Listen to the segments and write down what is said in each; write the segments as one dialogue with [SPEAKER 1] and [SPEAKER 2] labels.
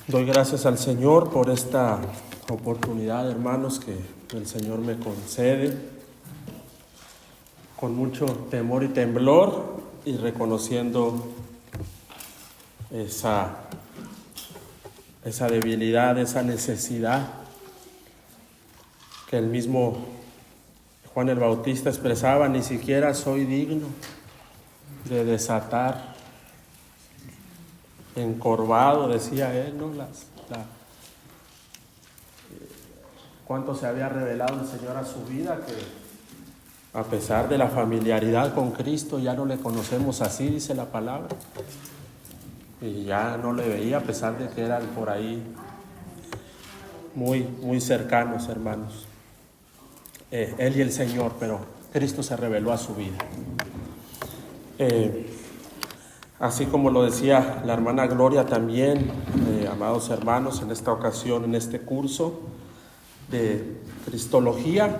[SPEAKER 1] Doy gracias al Señor por esta oportunidad, hermanos, que el Señor me concede con mucho temor y temblor y reconociendo esa debilidad, esa necesidad que el mismo Juan el Bautista expresaba: ni siquiera soy digno de desatar, encorvado, decía él, ¿no? Cuánto se había revelado el Señor a su vida, que a pesar de la familiaridad con Cristo ya no le conocemos así, dice la palabra, y ya no le veía, a pesar de que eran por ahí muy cercanos, hermanos, él y el Señor, pero Cristo se reveló a su vida. Así como lo decía la hermana Gloria también, amados hermanos, en esta ocasión, en este curso de Cristología,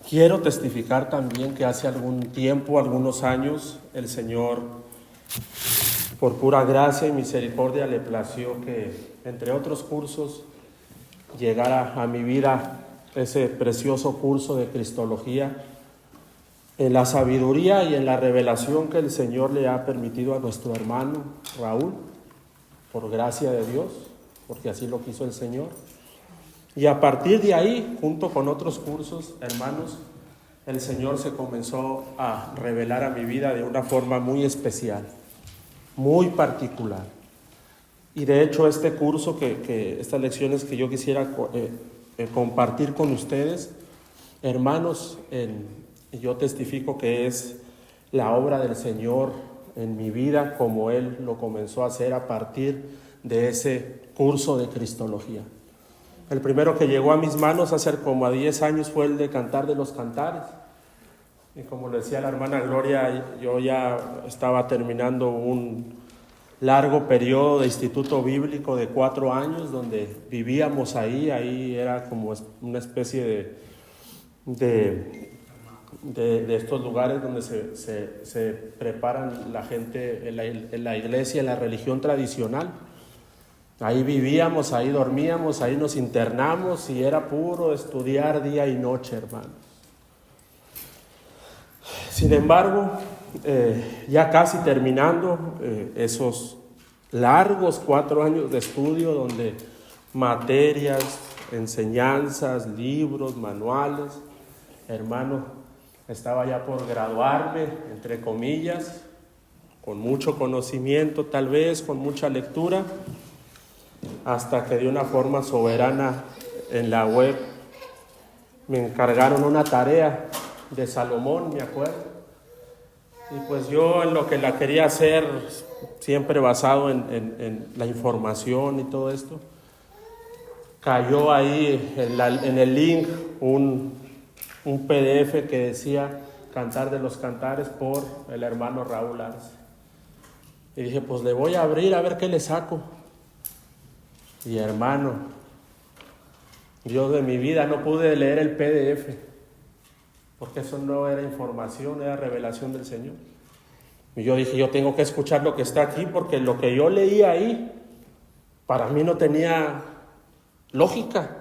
[SPEAKER 1] quiero testificar también que hace algún tiempo, algunos años, el Señor, por pura gracia y misericordia, le plació que, entre otros cursos, llegara a mi vida ese precioso curso de Cristología, en la sabiduría y en la revelación que el Señor le ha permitido a nuestro hermano Raúl, por gracia de Dios, porque así lo quiso el Señor. Y a partir de ahí, junto con otros cursos, hermanos, el Señor se comenzó a revelar a mi vida de una forma muy especial, muy particular. Y de hecho este curso, estas lecciones que yo quisiera compartir con ustedes, hermanos, yo testifico que es la obra del Señor en mi vida, como Él lo comenzó a hacer a partir de ese curso de Cristología. El primero que llegó a mis manos hace como 10 años fue el de Cantar de los Cantares. Y como le decía la hermana Gloria, yo ya estaba terminando un largo periodo de instituto bíblico de 4 años, donde vivíamos ahí era como una especie de estos lugares donde se preparan la gente en la iglesia, en la religión tradicional. Ahí vivíamos, ahí dormíamos, ahí nos internamos y era puro estudiar día y noche, hermanos. Sin embargo, ya casi terminando esos largos 4 años de estudio, donde materias, enseñanzas, libros, manuales, hermano, estaba ya por graduarme, entre comillas, con mucho conocimiento tal vez, con mucha lectura, hasta que de una forma soberana en la web me encargaron una tarea de Salomón, me acuerdo. Y pues yo en lo que la quería hacer, siempre basado en la información y todo esto, cayó ahí en el link un PDF que decía Cantar de los Cantares por el hermano Raúl Arce. Y dije, pues le voy a abrir a ver qué le saco. Y hermano, yo de mi vida no pude leer el PDF, porque eso no era información, era revelación del Señor. Y yo dije, yo tengo que escuchar lo que está aquí, porque lo que yo leí ahí, para mí no tenía lógica.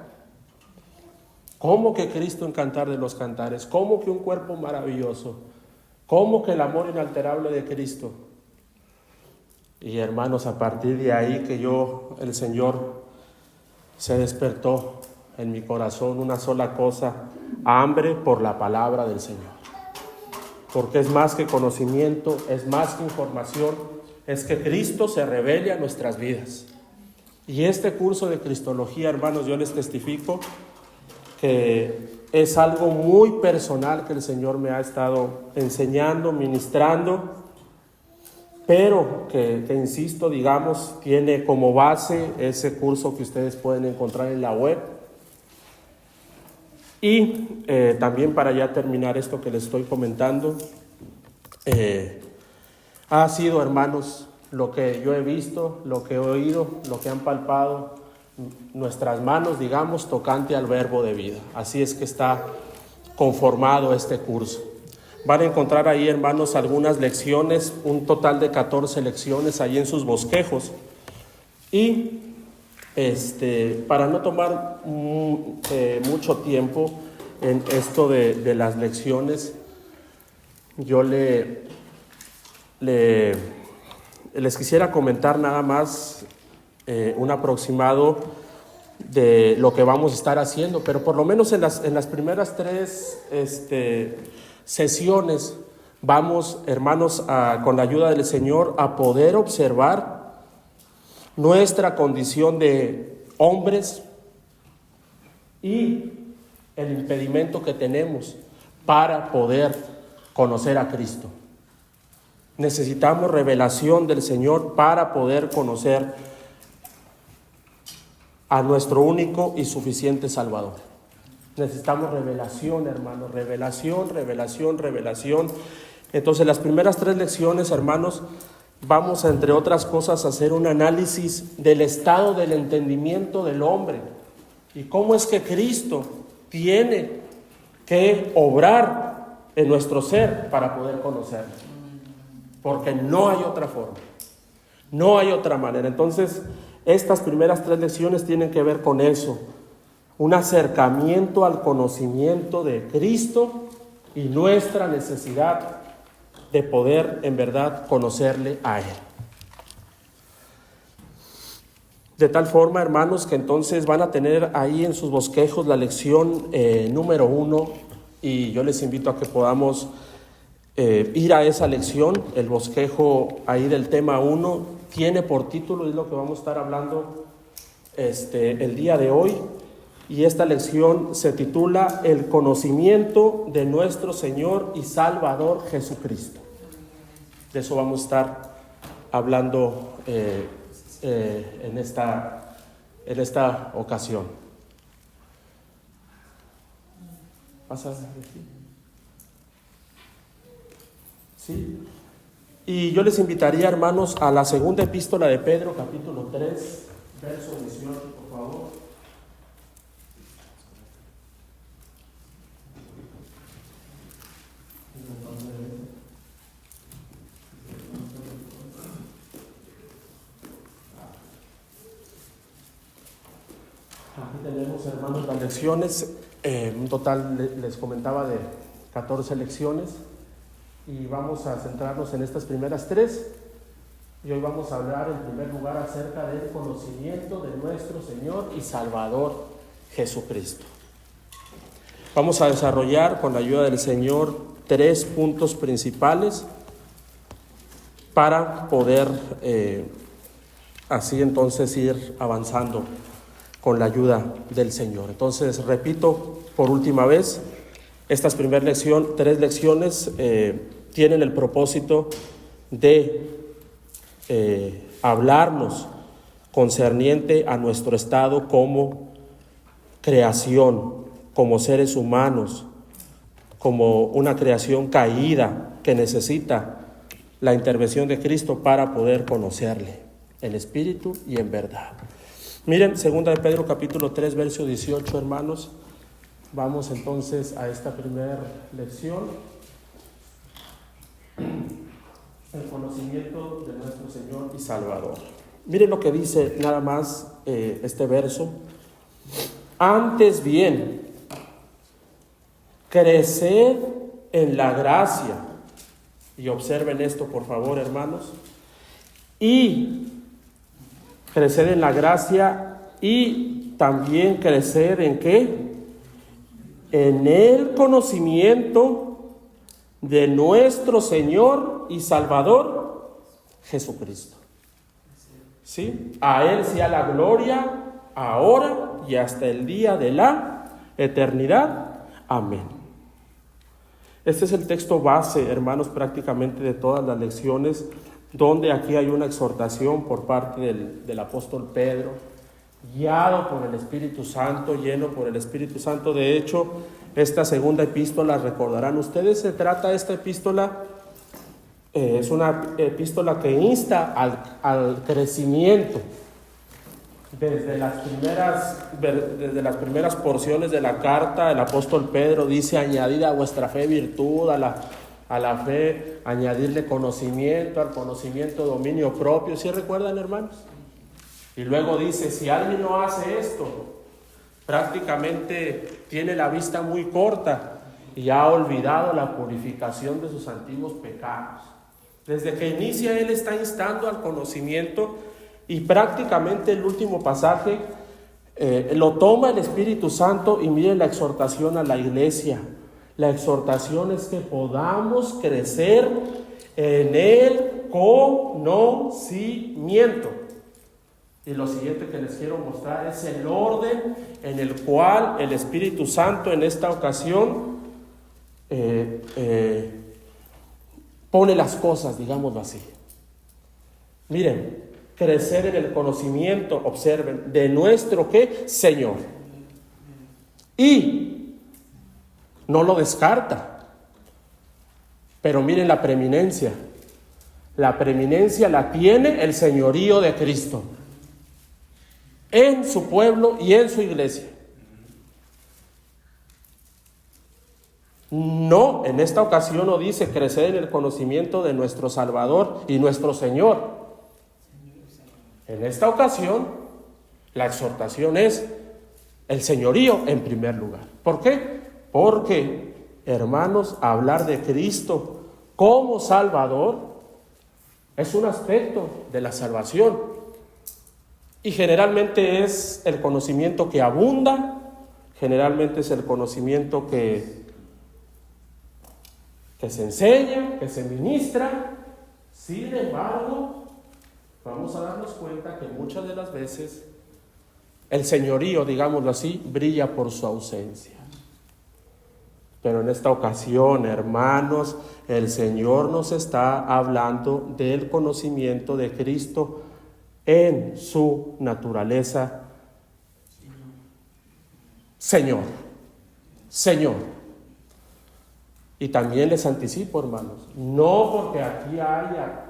[SPEAKER 1] ¿Cómo que Cristo en Cantar de los Cantares? ¿Cómo que un cuerpo maravilloso? ¿Cómo que el amor inalterable de Cristo? Y hermanos, a partir de ahí que el Señor se despertó en mi corazón una sola cosa: hambre por la palabra del Señor. Porque es más que conocimiento, es más que información, es que Cristo se revele a nuestras vidas. Y este curso de Cristología, hermanos, yo les testifico que es algo muy personal que el Señor me ha estado enseñando, ministrando, pero que insisto, digamos, tiene como base ese curso que ustedes pueden encontrar en la web. Y también, para ya terminar esto que les estoy comentando, ha sido, hermanos, lo que yo he visto, lo que he oído, lo que han palpado nuestras manos, digamos, tocante al verbo de vida. Así es que está conformado este curso. Van a encontrar ahí, hermanos, algunas lecciones, un total de 14 lecciones ahí en sus bosquejos. Y para no tomar mucho tiempo en esto de las lecciones, yo les quisiera comentar nada más un aproximado de lo que vamos a estar haciendo, pero por lo menos en las primeras 3 sesiones vamos, hermanos, con la ayuda del Señor, a poder observar nuestra condición de hombres y el impedimento que tenemos para poder conocer a Cristo. Necesitamos revelación del Señor para poder conocer a nuestro único y suficiente Salvador. Necesitamos revelación, hermanos, revelación. Entonces, las primeras 3 lecciones, hermanos, vamos a, entre otras cosas, a hacer un análisis del estado del entendimiento del hombre y cómo es que Cristo tiene que obrar en nuestro ser para poder conocerlo, porque no hay otra forma, no hay otra manera. Entonces, estas primeras 3 lecciones tienen que ver con eso, un acercamiento al conocimiento de Cristo y nuestra necesidad de poder en verdad conocerle a Él. De tal forma, hermanos, que entonces van a tener ahí en sus bosquejos la lección número 1, y yo les invito a que podamos ir a esa lección. El bosquejo ahí del tema 1 tiene por título, es lo que vamos a estar hablando el día de hoy, y esta lección se titula El conocimiento de nuestro Señor y Salvador Jesucristo. De eso vamos a estar hablando en esta ocasión. ¿Vas a decir? Sí. Y yo les invitaría, hermanos, a la segunda epístola de Pedro, capítulo 3, verso 18, por favor. Aquí tenemos, hermanos, las lecciones, un total, les comentaba, de 14 lecciones, y vamos a centrarnos en estas primeras 3, y hoy vamos a hablar en primer lugar acerca del conocimiento de nuestro Señor y Salvador Jesucristo. Vamos a desarrollar con la ayuda del Señor 3 puntos principales para poder así entonces ir avanzando con la ayuda del Señor. Entonces, repito por última vez, estas primeras 3 lecciones tienen el propósito de hablarnos concerniente a nuestro estado como creación, como seres humanos, como una creación caída que necesita la intervención de Cristo para poder conocerle en espíritu y en verdad. Miren, segunda de Pedro capítulo 3, verso 18, hermanos. Vamos entonces a esta primera lección. El conocimiento de nuestro Señor y Salvador. Miren lo que dice nada más este verso. Antes bien, creced en la gracia. Y observen esto, por favor, hermanos. Y creced en la gracia y también creced ¿en qué? En el conocimiento de nuestro Señor y Salvador Jesucristo. ¿Sí? A Él sea la gloria ahora y hasta el día de la eternidad. Amén. Este es el texto base, hermanos, prácticamente de todas las lecciones, donde aquí hay una exhortación por parte del apóstol Pedro, guiado por el Espíritu Santo, lleno por el Espíritu Santo. De hecho, esta segunda epístola, recordarán ustedes, se trata esta epístola, es una epístola que insta al crecimiento. Desde las primeras porciones de la carta, el apóstol Pedro dice: añadid a vuestra fe virtud, a la fe añadirle conocimiento, al conocimiento dominio propio. ¿Sí recuerdan, hermanos? Y luego dice, si alguien no hace esto, prácticamente tiene la vista muy corta y ha olvidado la purificación de sus antiguos pecados. Desde que inicia él está instando al conocimiento, y prácticamente el último pasaje lo toma el Espíritu Santo, y mire la exhortación a la iglesia. La exhortación es que podamos crecer en el conocimiento. Y lo siguiente que les quiero mostrar es el orden en el cual el Espíritu Santo en esta ocasión pone las cosas, digámoslo así. Miren, crecer en el conocimiento, observen, de nuestro ¿qué? Señor. Y no lo descarta. Pero miren la preeminencia. La preeminencia la tiene el señorío de Cristo en su pueblo y en su iglesia. No, en esta ocasión no dice crecer en el conocimiento de nuestro Salvador y nuestro Señor. En esta ocasión, la exhortación es el señorío en primer lugar. ¿Por qué? Porque, hermanos, hablar de Cristo como Salvador es un aspecto de la salvación. Y generalmente es el conocimiento que abunda, generalmente es el conocimiento que se enseña, que se ministra. Sin embargo, vamos a darnos cuenta que muchas de las veces el señorío, digámoslo así, brilla por su ausencia. Pero en esta ocasión, hermanos, el Señor nos está hablando del conocimiento de Cristo en su naturaleza. Señor. Y también les anticipo, hermanos, no porque aquí haya,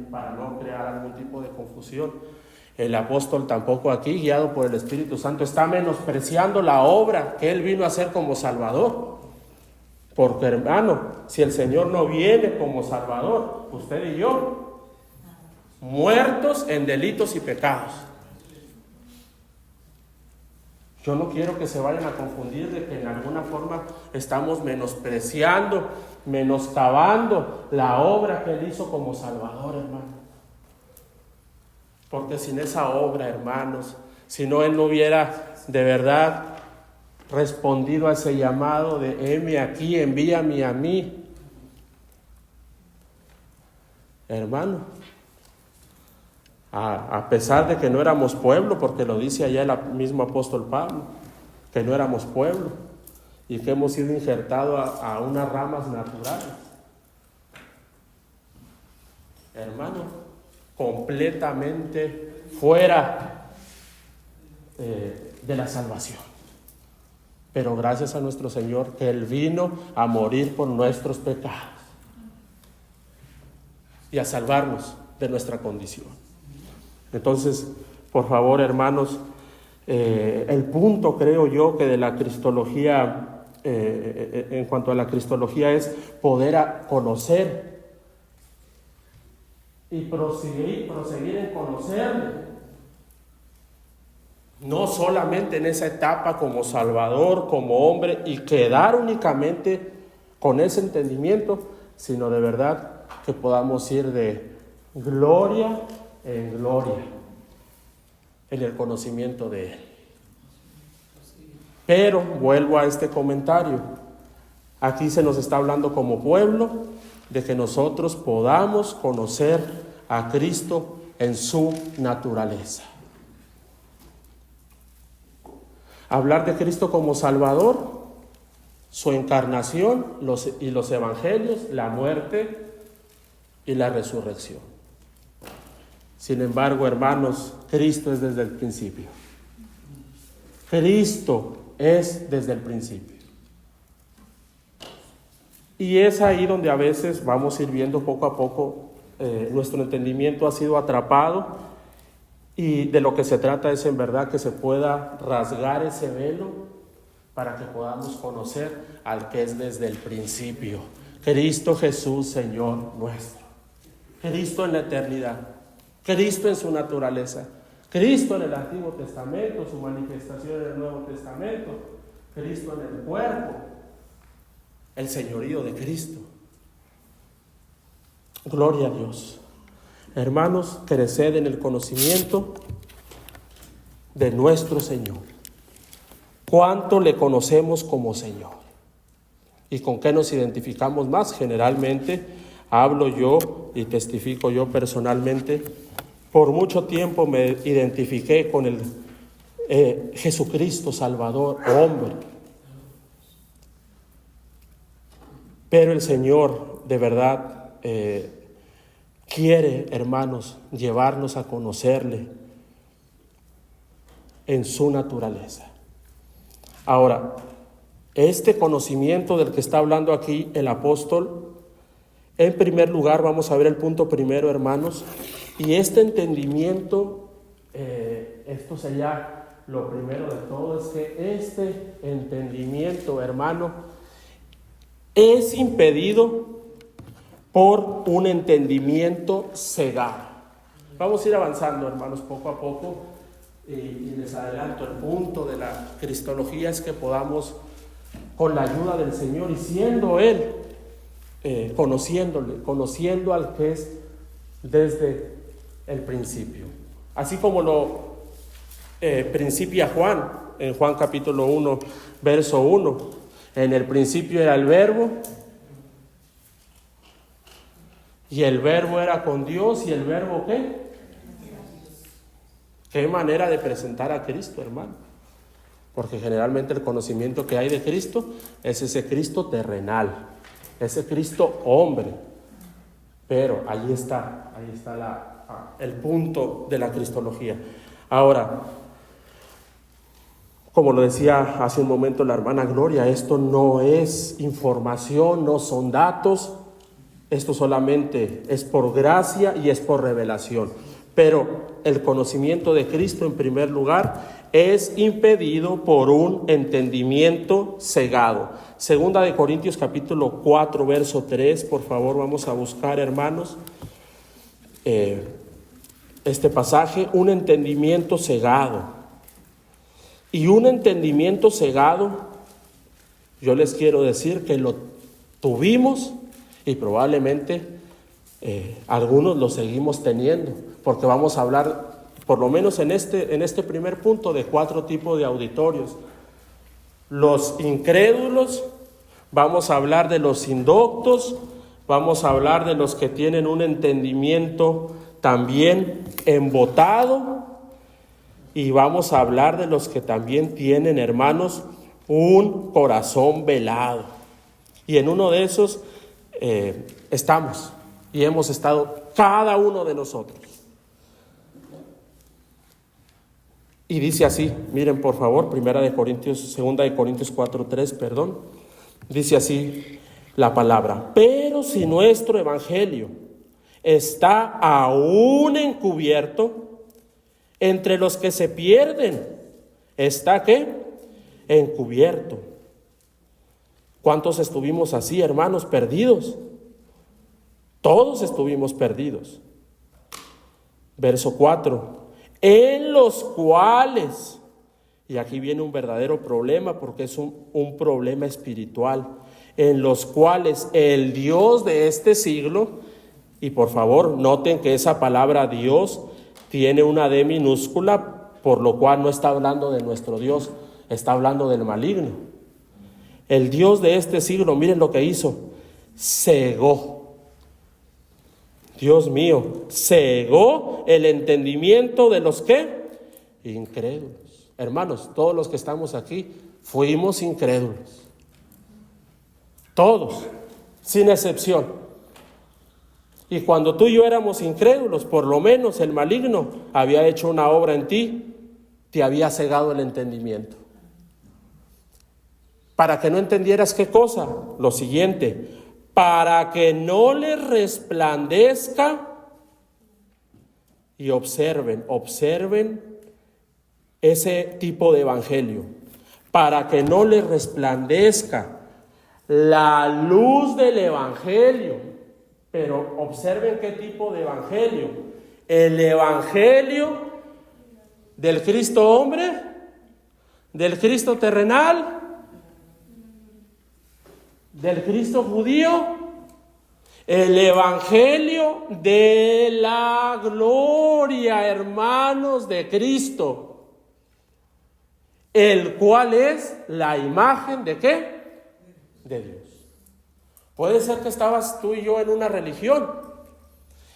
[SPEAKER 1] para no crear algún tipo de confusión, el apóstol tampoco aquí, guiado por el Espíritu Santo, está menospreciando la obra que él vino a hacer como Salvador. Porque, hermano, si el Señor no viene como Salvador, usted y yo, muertos en delitos y pecados. Yo no quiero que se vayan a confundir de que en alguna forma estamos menospreciando, menoscabando la obra que él hizo como Salvador, hermano. Porque sin esa obra, hermanos, si no, él no hubiera de verdad respondido a ese llamado de heme aquí, envíame a mí. Hermano, a pesar de que no éramos pueblo, porque lo dice allá el mismo apóstol Pablo, que no éramos pueblo y que hemos sido injertados a unas ramas naturales. Hermano, completamente fuera de la salvación. Pero gracias a nuestro Señor que Él vino a morir por nuestros pecados y a salvarnos de nuestra condición. Entonces, por favor, hermanos, el punto, creo yo, que de la cristología, en cuanto a la cristología, es poder conocer y proseguir en conocerle. No solamente en esa etapa como Salvador, como hombre, y quedar únicamente con ese entendimiento, sino de verdad que podamos ir de gloria en gloria en el conocimiento de Él. Pero vuelvo a este comentario. Aquí se nos está hablando como pueblo de que nosotros podamos conocer a Cristo en su naturaleza. Hablar de Cristo como Salvador, su encarnación y los evangelios, la muerte y la resurrección. Sin embargo, hermanos, Cristo es desde el principio. Cristo es desde el principio. Y es ahí donde a veces vamos a ir viendo poco a poco, nuestro entendimiento ha sido atrapado, y de lo que se trata es en verdad que se pueda rasgar ese velo para que podamos conocer al que es desde el principio, Cristo Jesús, Señor nuestro. Cristo en la eternidad, Cristo en su naturaleza, Cristo en el Antiguo Testamento, su manifestación en el Nuevo Testamento, Cristo en el cuerpo, el señorío de Cristo. Gloria a Dios. Hermanos, creced en el conocimiento de nuestro Señor. ¿Cuánto le conocemos como Señor? ¿Y con qué nos identificamos más? Generalmente hablo yo y testifico yo personalmente. Por mucho tiempo me identifiqué con el Jesucristo Salvador, hombre. Pero el Señor de verdad quiere, hermanos, llevarnos a conocerle en su naturaleza. Ahora, este conocimiento del que está hablando aquí el apóstol, en primer lugar, vamos a ver el punto primero, hermanos, y este entendimiento, esto sería lo primero de todo, es que este entendimiento, hermano, es impedido por un entendimiento cegado. Vamos a ir avanzando, hermanos, poco a poco, y les adelanto, el punto de la cristología es que podamos, con la ayuda del Señor y siendo Él, conociendo al que es desde el principio. Así como lo principia Juan, en Juan capítulo 1, verso 1. En el principio era el Verbo, y el Verbo era con Dios, y el Verbo ¿qué? Qué manera de presentar a Cristo, hermano. Porque generalmente el conocimiento que hay de Cristo es ese Cristo terrenal, ese Cristo hombre. Pero ahí está el punto de la cristología. Ahora, como lo decía hace un momento la hermana Gloria, esto no es información, no son datos, esto solamente es por gracia y es por revelación. Pero el conocimiento de Cristo, en primer lugar, es impedido por un entendimiento cegado. Segunda de Corintios capítulo 4, verso 3, por favor, vamos a buscar, hermanos, este pasaje, un entendimiento cegado. Y un entendimiento cegado, yo les quiero decir que lo tuvimos y probablemente algunos lo seguimos teniendo, porque vamos a hablar, por lo menos en este primer punto, de 4 tipos de auditorios. Los incrédulos, vamos a hablar de los indoctos, vamos a hablar de los que tienen un entendimiento también embotado, y vamos a hablar de los que también tienen, hermanos, un corazón velado. Y en uno de esos estamos y hemos estado cada uno de nosotros. Y dice así, miren por favor, 2 de Corintios 4:3, perdón. Dice así la palabra: pero si nuestro evangelio está aún encubierto, entre los que se pierden, ¿está qué? Encubierto. ¿Cuántos estuvimos así, hermanos, perdidos? Todos estuvimos perdidos. Verso 4. En los cuales, y aquí viene un verdadero problema porque es un problema espiritual, en los cuales el Dios de este siglo, y por favor noten que esa palabra Dios tiene una D minúscula, por lo cual no está hablando de nuestro Dios, está hablando del maligno. El Dios de este siglo, miren lo que hizo, cegó. Dios mío, cegó el entendimiento de los ¿qué? Incrédulos. Hermanos, todos los que estamos aquí fuimos incrédulos. Todos, sin excepción. Y cuando tú y yo éramos incrédulos, por lo menos el maligno había hecho una obra en ti, te había cegado el entendimiento. Para que no entendieras qué cosa, lo siguiente, para que no le resplandezca, y observen ese tipo de evangelio, para que no le resplandezca la luz del evangelio. Pero observen qué tipo de evangelio. El evangelio ¿Del Cristo hombre? ¿Del Cristo terrenal? ¿Del Cristo judío? El Evangelio de la gloria, hermanos, de Cristo, el cual es la imagen ¿de qué? De Dios. Puede ser que estabas tú y yo en una religión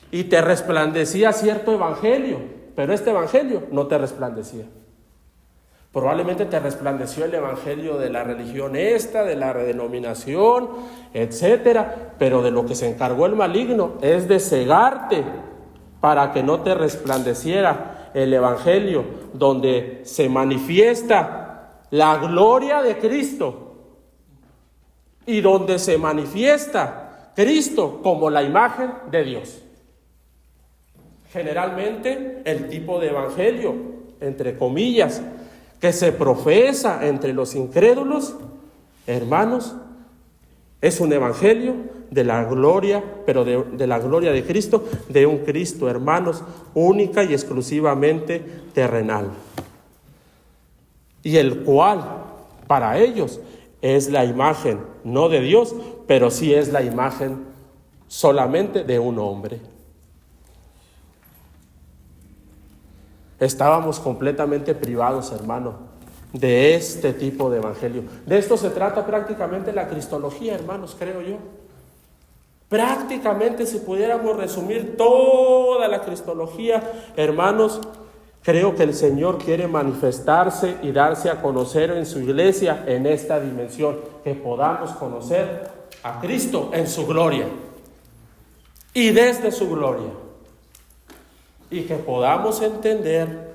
[SPEAKER 1] y te resplandecía cierto evangelio, pero este evangelio no te resplandecía. Probablemente te resplandeció el evangelio de la religión de la denominación, etcétera, pero de lo que se encargó el maligno es de cegarte para que no te resplandeciera el evangelio donde se manifiesta la gloria de Cristo y donde se manifiesta Cristo como la imagen de Dios. Generalmente el tipo de evangelio, entre comillas, que se profesa entre los incrédulos, hermanos, es un evangelio de la gloria, pero de la gloria de Cristo, de un Cristo, hermanos, única y exclusivamente terrenal. Y el cual, para ellos, es la imagen, no de Dios, pero sí es la imagen solamente de un hombre. Estábamos completamente privados, hermano, de este tipo de evangelio. De esto se trata prácticamente la cristología, hermanos, creo yo. Prácticamente, si pudiéramos resumir toda la cristología, hermanos, creo que el Señor quiere manifestarse y darse a conocer en su iglesia en esta dimensión, que podamos conocer a Cristo en su gloria y desde su gloria. Y que podamos entender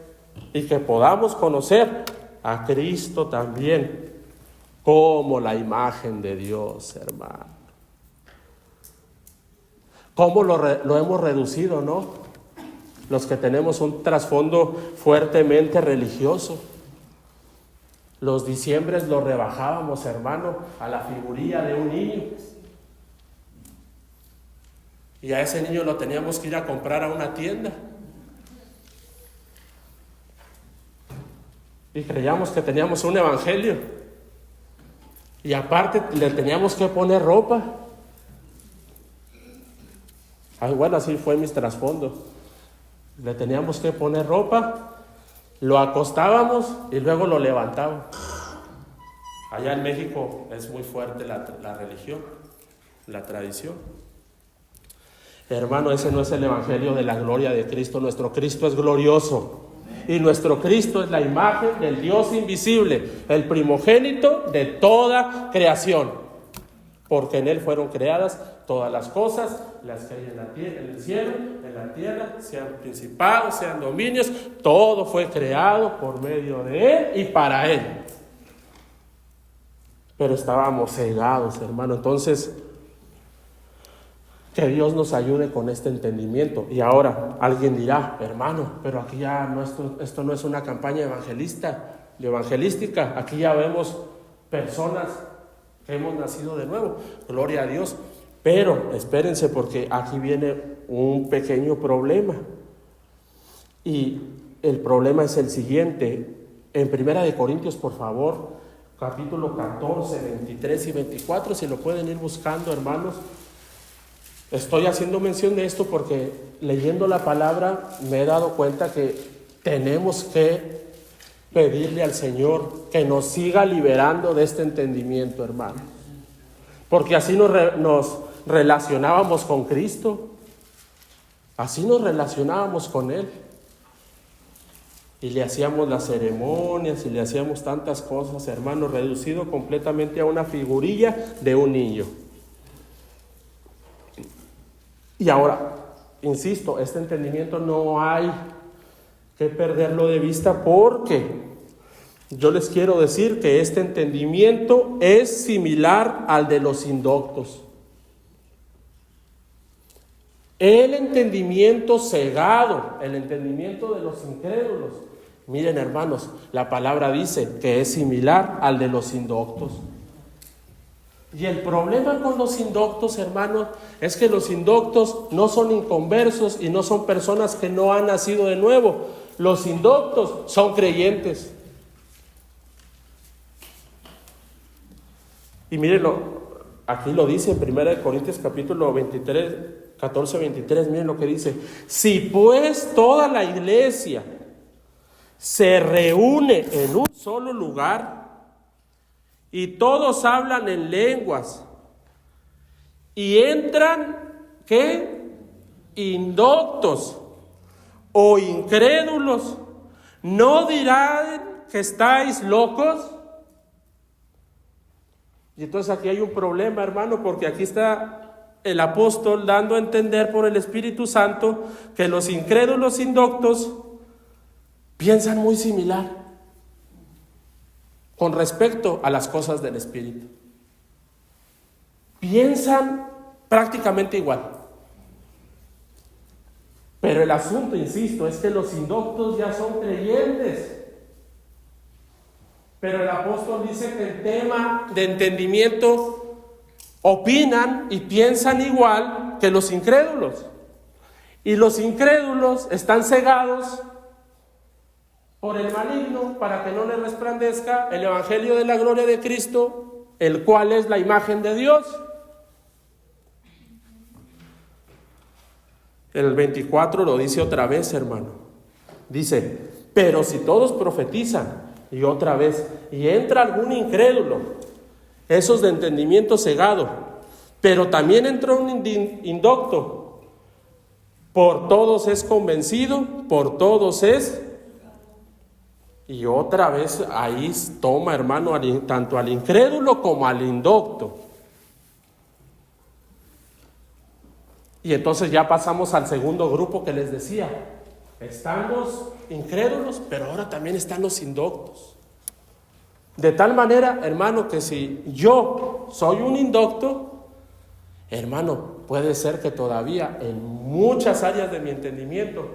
[SPEAKER 1] y que podamos conocer a Cristo también como la imagen de Dios, hermano. ¿Cómo lo hemos reducido, no? Los que tenemos un trasfondo fuertemente religioso. Los diciembres lo rebajábamos, hermano, a la figurilla de un niño. Y a ese niño lo teníamos que ir a comprar a una tienda. Y creíamos que teníamos un evangelio. Y aparte le teníamos que poner ropa. Bueno, así fue mi trasfondo. Le teníamos que poner ropa, lo acostábamos y luego lo levantábamos. Allá en México es muy fuerte la religión, la tradición. Hermano, ese no es el evangelio de la gloria de Cristo. Nuestro Cristo es glorioso. Y nuestro Cristo es la imagen del Dios invisible, el primogénito de toda creación. Porque en Él fueron creadas todas las cosas, las que hay en el cielo, en la tierra, sean principados, sean dominios, todo fue creado por medio de Él y para Él. Pero estábamos cegados, hermano. Entonces, que Dios nos ayude con este entendimiento. Y ahora alguien dirá, hermano, pero aquí ya no, esto no es una campaña evangelística. Aquí ya vemos personas que hemos nacido de nuevo. Gloria a Dios. Pero espérense, porque aquí viene un pequeño problema. Y el problema es el siguiente. En 1 Corintios, por favor, capítulo 14, 23 y 24, si lo pueden ir buscando, hermanos. Estoy haciendo mención de esto porque leyendo la palabra me he dado cuenta que tenemos que pedirle al Señor que nos siga liberando de este entendimiento, hermano. Porque así nos relacionábamos con Cristo, así nos relacionábamos con Él. Y le hacíamos las ceremonias y le hacíamos tantas cosas, hermano, reducido completamente a una figurilla de un niño. Y ahora, insisto, este entendimiento no hay que perderlo de vista, porque yo les quiero decir que este entendimiento es similar al de los indoctos. El entendimiento cegado, el entendimiento de los incrédulos. Miren, hermanos, la palabra dice que es similar al de los indoctos. Y el problema con los indoctos, hermanos, es que los indoctos no son inconversos y no son personas que no han nacido de nuevo. Los indoctos son creyentes. Y mírenlo, aquí lo dice en 1 Corintios capítulo 23, 14, 23, miren lo que dice. Si pues toda la iglesia se reúne en un solo lugar y todos hablan en lenguas y entran, ¿qué? Indoctos o incrédulos, ¿no dirán que estáis locos? Y entonces aquí hay un problema, hermano, porque aquí está el apóstol dando a entender por el Espíritu Santo que los incrédulos indoctos piensan muy similar con respecto a las cosas del Espíritu. Piensan prácticamente igual. Pero el asunto, insisto, es que los indoctos ya son creyentes. Pero el apóstol dice que el tema de entendimiento opinan y piensan igual que los incrédulos. Y los incrédulos están cegados por el maligno para que no les resplandezca el evangelio de la gloria de Cristo, el cual es la imagen de Dios. El 24 lo dice otra vez, hermano. Dice, pero si todos profetizan, y otra vez, y entra algún incrédulo, esos de entendimiento cegado, pero también entra un indocto, por todos es convencido, por todos es, y otra vez ahí toma, hermano, tanto al incrédulo como al indocto. Y entonces ya pasamos al segundo grupo que les decía. Están los incrédulos, pero ahora también están los indoctos. De tal manera, hermano, que si yo soy un indocto, hermano, puede ser que todavía en muchas áreas de mi entendimiento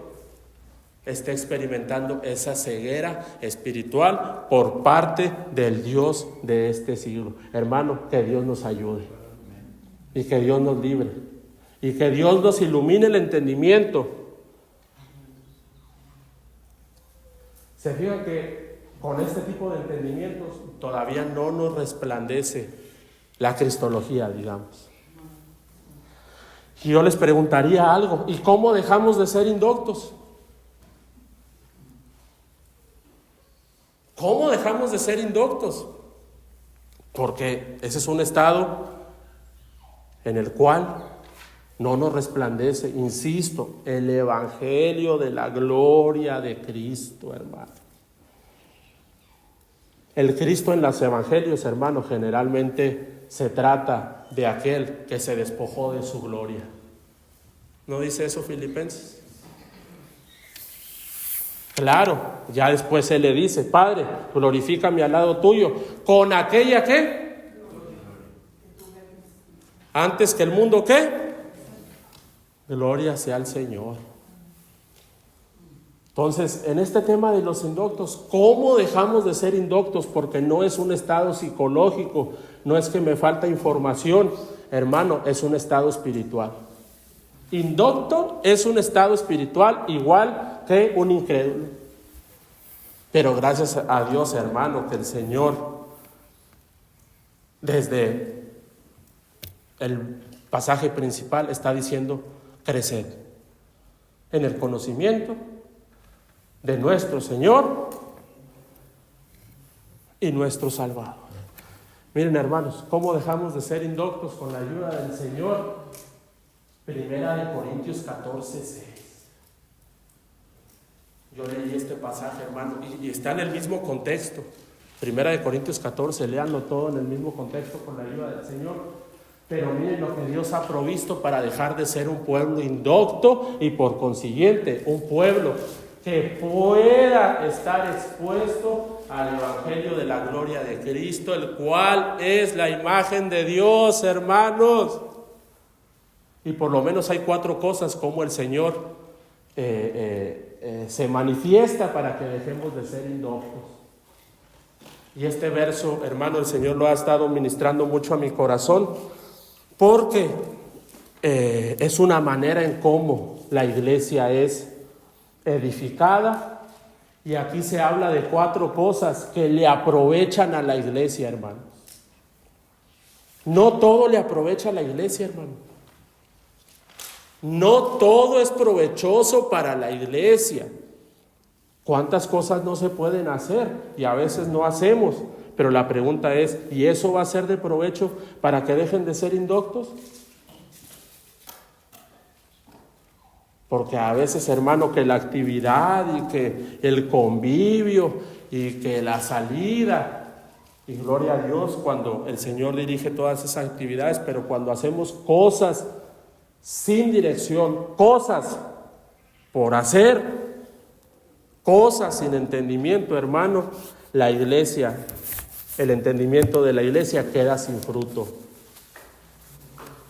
[SPEAKER 1] esté experimentando esa ceguera espiritual por parte del Dios de este siglo. Hermano, que Dios nos ayude y que Dios nos libre y que Dios nos ilumine el entendimiento. Se fijan que con este tipo de entendimientos todavía no nos resplandece la cristología, digamos. Y yo les preguntaría algo, ¿y cómo dejamos de ser indoctos? ¿Cómo dejamos de ser indoctos? Porque ese es un estado en el cual no nos resplandece, insisto, el evangelio de la gloria de Cristo, hermano. El Cristo en los evangelios, hermano, generalmente se trata de aquel que se despojó de su gloria. ¿No dice eso Filipenses? Claro, ya después él le dice, Padre, glorifícame al lado tuyo, con aquella ¿qué? Antes que el mundo ¿qué? Gloria sea al Señor. Entonces, en este tema de los indoctos, ¿cómo dejamos de ser indoctos? Porque no es un estado psicológico, no es que me falta información, hermano, es un estado espiritual. Indocto es un estado espiritual igual que un incrédulo. Pero gracias a Dios, hermano, que el Señor, desde el pasaje principal, está diciendo, creced en el conocimiento de nuestro Señor y nuestro Salvador. Miren, hermanos, cómo dejamos de ser indoctos con la ayuda del Señor. 1 Corintios 14, 6. Yo leí este pasaje, hermano, y está en el mismo contexto. 1 Corintios 14, léanlo todo en el mismo contexto con la ayuda del Señor. Pero miren lo que Dios ha provisto para dejar de ser un pueblo indocto y por consiguiente un pueblo que pueda estar expuesto al evangelio de la gloria de Cristo, el cual es la imagen de Dios, hermanos. Y por lo menos hay 4 cosas como el Señor se manifiesta para que dejemos de ser indoctos. Y este verso, hermano, el Señor lo ha estado ministrando mucho a mi corazón, porque es una manera en cómo la iglesia es edificada Y aquí se habla de 4 cosas que le aprovechan a la iglesia, hermanos. No todo le aprovecha a la iglesia, hermano. No todo es provechoso para la iglesia. ¿Cuántas cosas no se pueden hacer? Y a veces no hacemos. Pero la pregunta es, ¿y eso va a ser de provecho para que dejen de ser indoctos? Porque a veces, hermano, que la actividad y que el convivio y que la salida, y gloria a Dios cuando el Señor dirige todas esas actividades, pero cuando hacemos cosas sin dirección, cosas por hacer, cosas sin entendimiento, hermano, la iglesia, el entendimiento de la iglesia queda sin fruto.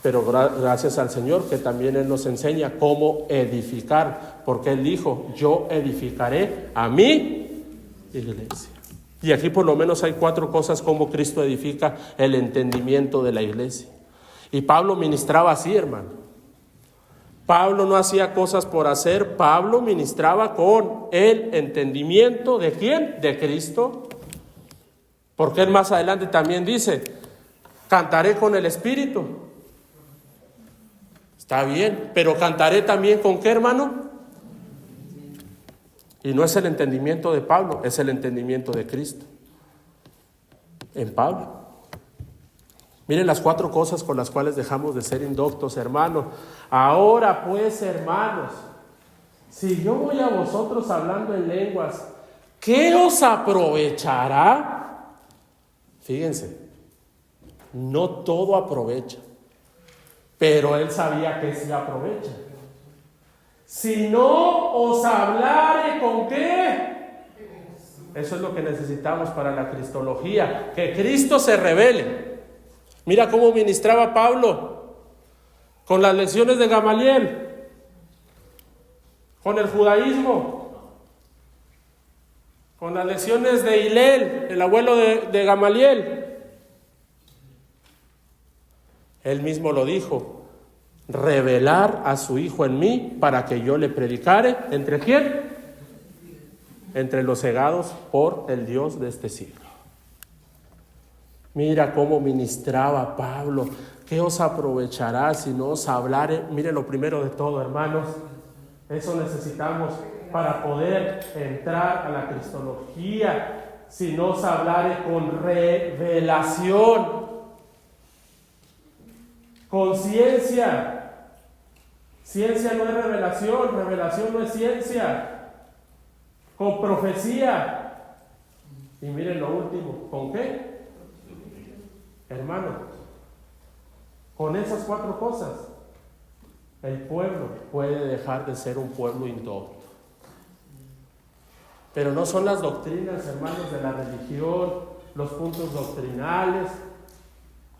[SPEAKER 1] Pero gracias al Señor que también Él nos enseña cómo edificar, porque Él dijo, yo edificaré a mi iglesia. Y aquí por lo menos hay 4 cosas como Cristo edifica el entendimiento de la iglesia. Y Pablo ministraba así, hermano. Pablo no hacía cosas por hacer, Pablo ministraba con el entendimiento ¿de quién? De Cristo. Porque él más adelante también dice, cantaré con el Espíritu. Está bien, pero cantaré también ¿con qué, hermano? Y no es el entendimiento de Pablo, es el entendimiento de Cristo. En Pablo. Miren las 4 cosas con las cuales dejamos de ser indoctos, hermanos. Ahora pues, hermanos, si yo voy a vosotros hablando en lenguas, ¿qué os aprovechará? Fíjense, no todo aprovecha. Pero él sabía que sí aprovecha. Si no os hablare, ¿con qué? Eso es lo que necesitamos para la cristología, que Cristo se revele. Mira cómo ministraba Pablo con las lecciones de Gamaliel, con el judaísmo, con las lecciones de Hilel, el abuelo de Gamaliel. Él mismo lo dijo, revelar a su Hijo en mí para que yo le predicare. ¿Entre quién? Entre los cegados por el Dios de este siglo. Mira cómo ministraba Pablo. ¿Qué os aprovechará si no os hablare? Mire lo primero de todo, hermanos. Eso necesitamos para poder entrar a la cristología. Si no os hablare con revelación. Con ciencia. Ciencia no es revelación, revelación no es ciencia. Con profecía. Y miren lo último, ¿con qué? Hermano, con esas 4 cosas, el pueblo puede dejar de ser un pueblo indocto. Pero no son las doctrinas, hermanos, de la religión, los puntos doctrinales.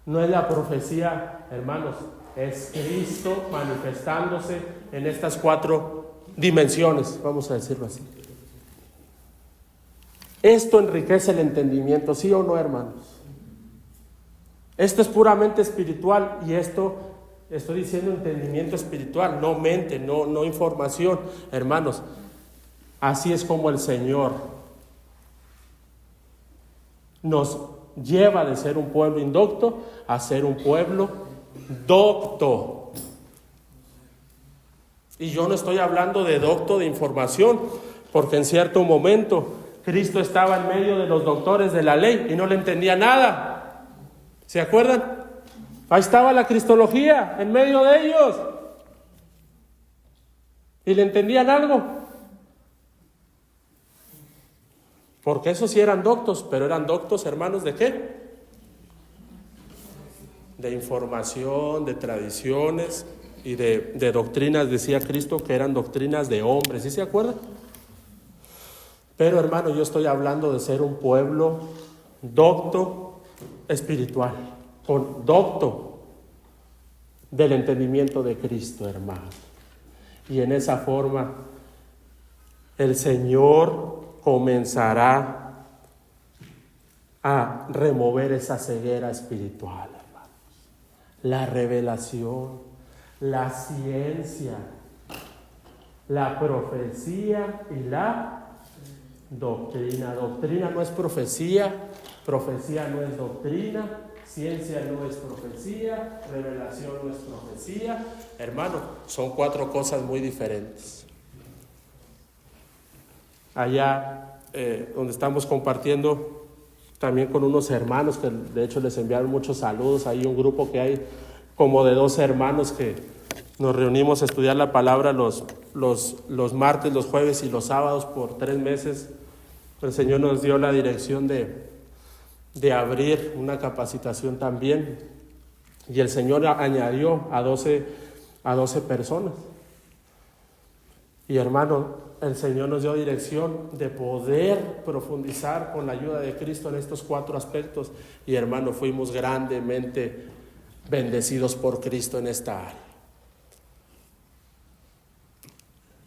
[SPEAKER 1] No es la profecía, hermanos, es Cristo manifestándose en estas 4 dimensiones, vamos a decirlo así. Esto enriquece el entendimiento, ¿sí o no, hermanos? Esto es puramente espiritual y esto, estoy diciendo entendimiento espiritual, no mente, no información, hermanos. Así es como el Señor nos lleva de ser un pueblo indocto a ser un pueblo docto. Y yo no estoy hablando de docto de información, porque en cierto momento Cristo estaba en medio de los doctores de la ley y no le entendía nada. ¿Se acuerdan? Ahí estaba la cristología en medio de ellos. ¿Y le entendían algo? Porque esos sí eran doctos, pero eran doctos, hermanos, ¿de qué? De información, de tradiciones y de doctrinas, decía Cristo, que eran doctrinas de hombres, ¿sí se acuerdan? Pero, hermano, yo estoy hablando de ser un pueblo docto espiritual, con docto del entendimiento de Cristo, hermano. Y en esa forma, el Señor comenzará a remover esa ceguera espiritual, hermanos. La revelación, la ciencia, la profecía y la doctrina. Doctrina no es profecía, profecía no es doctrina, ciencia no es profecía, revelación no es profecía. Hermano, son 4 cosas muy diferentes. Allá donde estamos compartiendo también con unos hermanos que de hecho les enviaron muchos saludos. Hay un grupo que hay como de 12 hermanos que nos reunimos a estudiar la palabra los martes, los jueves y los sábados por 3 meses. El Señor nos dio la dirección de abrir una capacitación también, y el Señor añadió a 12 personas. Y hermano, el Señor nos dio dirección de poder profundizar con la ayuda de Cristo en estos 4 aspectos, y hermano, fuimos grandemente bendecidos por Cristo en esta área.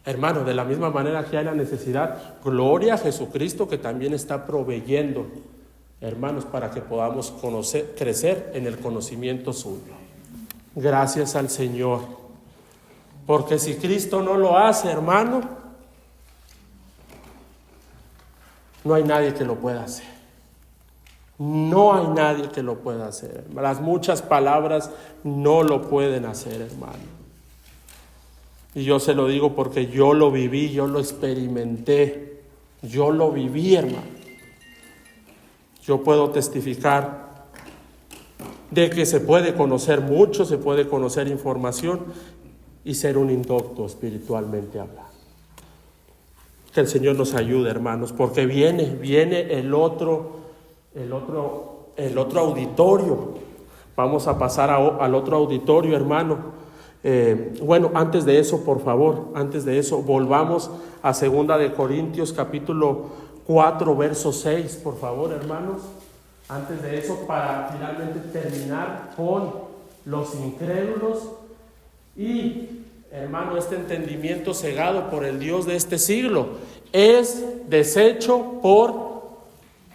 [SPEAKER 1] Hermano, de la misma manera que hay la necesidad, gloria a Jesucristo que también está proveyendo, hermanos, para que podamos crecer en el conocimiento suyo. Gracias al Señor. Porque si Cristo no lo hace, hermano, no hay nadie que lo pueda hacer. No hay nadie que lo pueda hacer. Las muchas palabras no lo pueden hacer, hermano. Y yo se lo digo porque yo lo viví, yo lo experimenté, yo lo viví, hermano. Yo puedo testificar de que se puede conocer mucho, se puede conocer información y ser un indocto espiritualmente hablando. Que el Señor nos ayude, hermanos, porque viene el otro auditorio. Vamos a pasar al otro auditorio, hermano. Bueno, antes de eso, por favor, volvamos a 2 de Corintios capítulo 4, verso 6, por favor, hermanos. Antes de eso, para finalmente terminar con los incrédulos y, hermano, este entendimiento cegado por el Dios de este siglo es deshecho por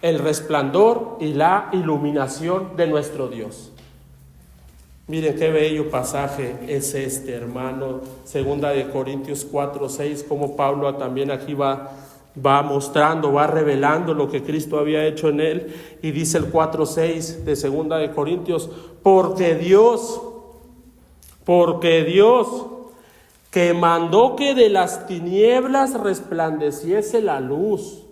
[SPEAKER 1] el resplandor y la iluminación de nuestro Dios. Miren qué bello pasaje es este, hermano. 2 de Corintios 4, 6, como Pablo también aquí va mostrando, va revelando lo que Cristo había hecho en él. Y dice el 4, 6 de 2 de Corintios, porque Dios que mandó que de las tinieblas resplandeciese la luz.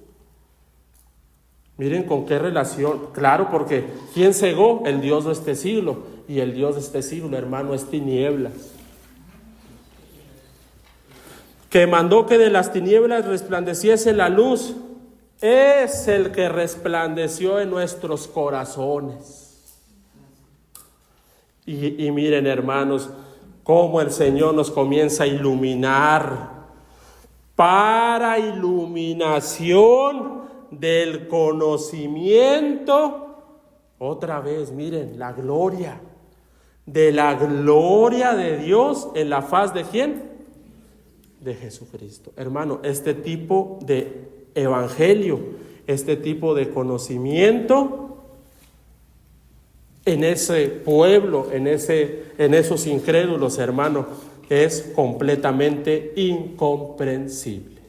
[SPEAKER 1] Miren con qué relación. Claro, porque ¿quién cegó? El Dios de este siglo. Y el Dios de este siglo, hermano, es tinieblas. Que mandó que de las tinieblas resplandeciese la luz, es el que resplandeció en nuestros corazones. Y miren, hermanos, cómo el Señor nos comienza a iluminar para iluminación del conocimiento. Otra vez, miren, la gloria de Dios en la faz de ¿quién? De Jesucristo. Hermano, este tipo de evangelio, este tipo de conocimiento en ese pueblo, en esos incrédulos, hermano, es completamente incomprensible.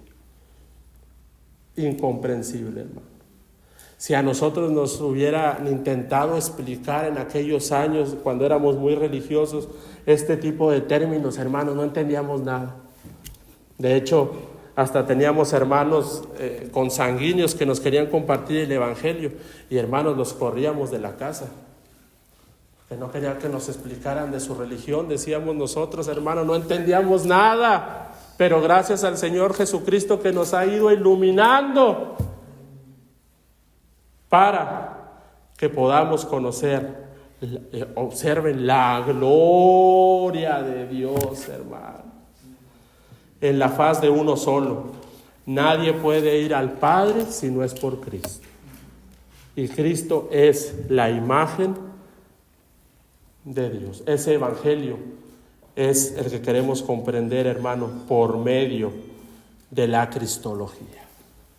[SPEAKER 1] Incomprensible, hermano. Si a nosotros nos hubieran intentado explicar en aquellos años, cuando éramos muy religiosos, este tipo de términos, hermanos, no entendíamos nada. De hecho, hasta teníamos hermanos consanguíneos que nos querían compartir el evangelio, y hermanos, los corríamos de la casa, que no querían que nos explicaran de su religión. Decíamos nosotros, hermanos, no entendíamos nada, pero gracias al Señor Jesucristo que nos ha ido iluminando para que podamos conocer, observen la gloria de Dios, hermano, en la faz de uno solo. Nadie puede ir al Padre si no es por Cristo. Y Cristo es la imagen de Dios. Ese evangelio es el que queremos comprender, hermano, por medio de la cristología.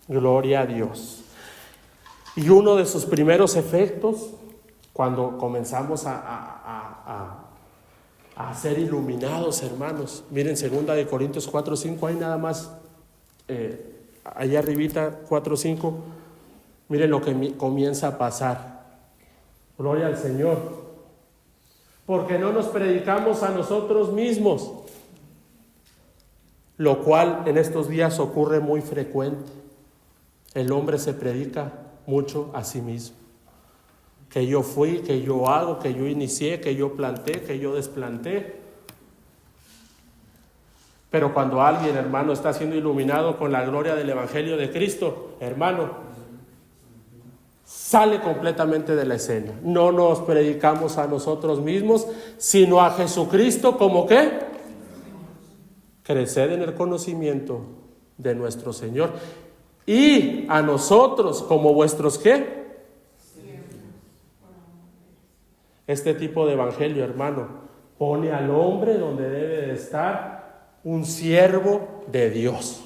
[SPEAKER 1] Gloria a Dios. Y uno de sus primeros efectos, cuando comenzamos a ser iluminados, hermanos, miren 2 de Corintios 4, 5, hay nada más allá arribita 4:5, miren lo que comienza a pasar. Gloria al Señor. Porque no nos predicamos a nosotros mismos, lo cual en estos días ocurre muy frecuente. El hombre se predica mucho a sí mismo. Que yo fui, que yo hago, que yo inicié, que yo planté, que yo desplanté. Pero cuando alguien, hermano, está siendo iluminado con la gloria del Evangelio de Cristo, hermano, sale completamente de la escena. No nos predicamos a nosotros mismos, sino a Jesucristo. ¿Cómo qué? Creced en el conocimiento de nuestro Señor. Y a nosotros como vuestros ¿qué? Este tipo de evangelio, hermano, pone al hombre donde debe de estar, un siervo de Dios,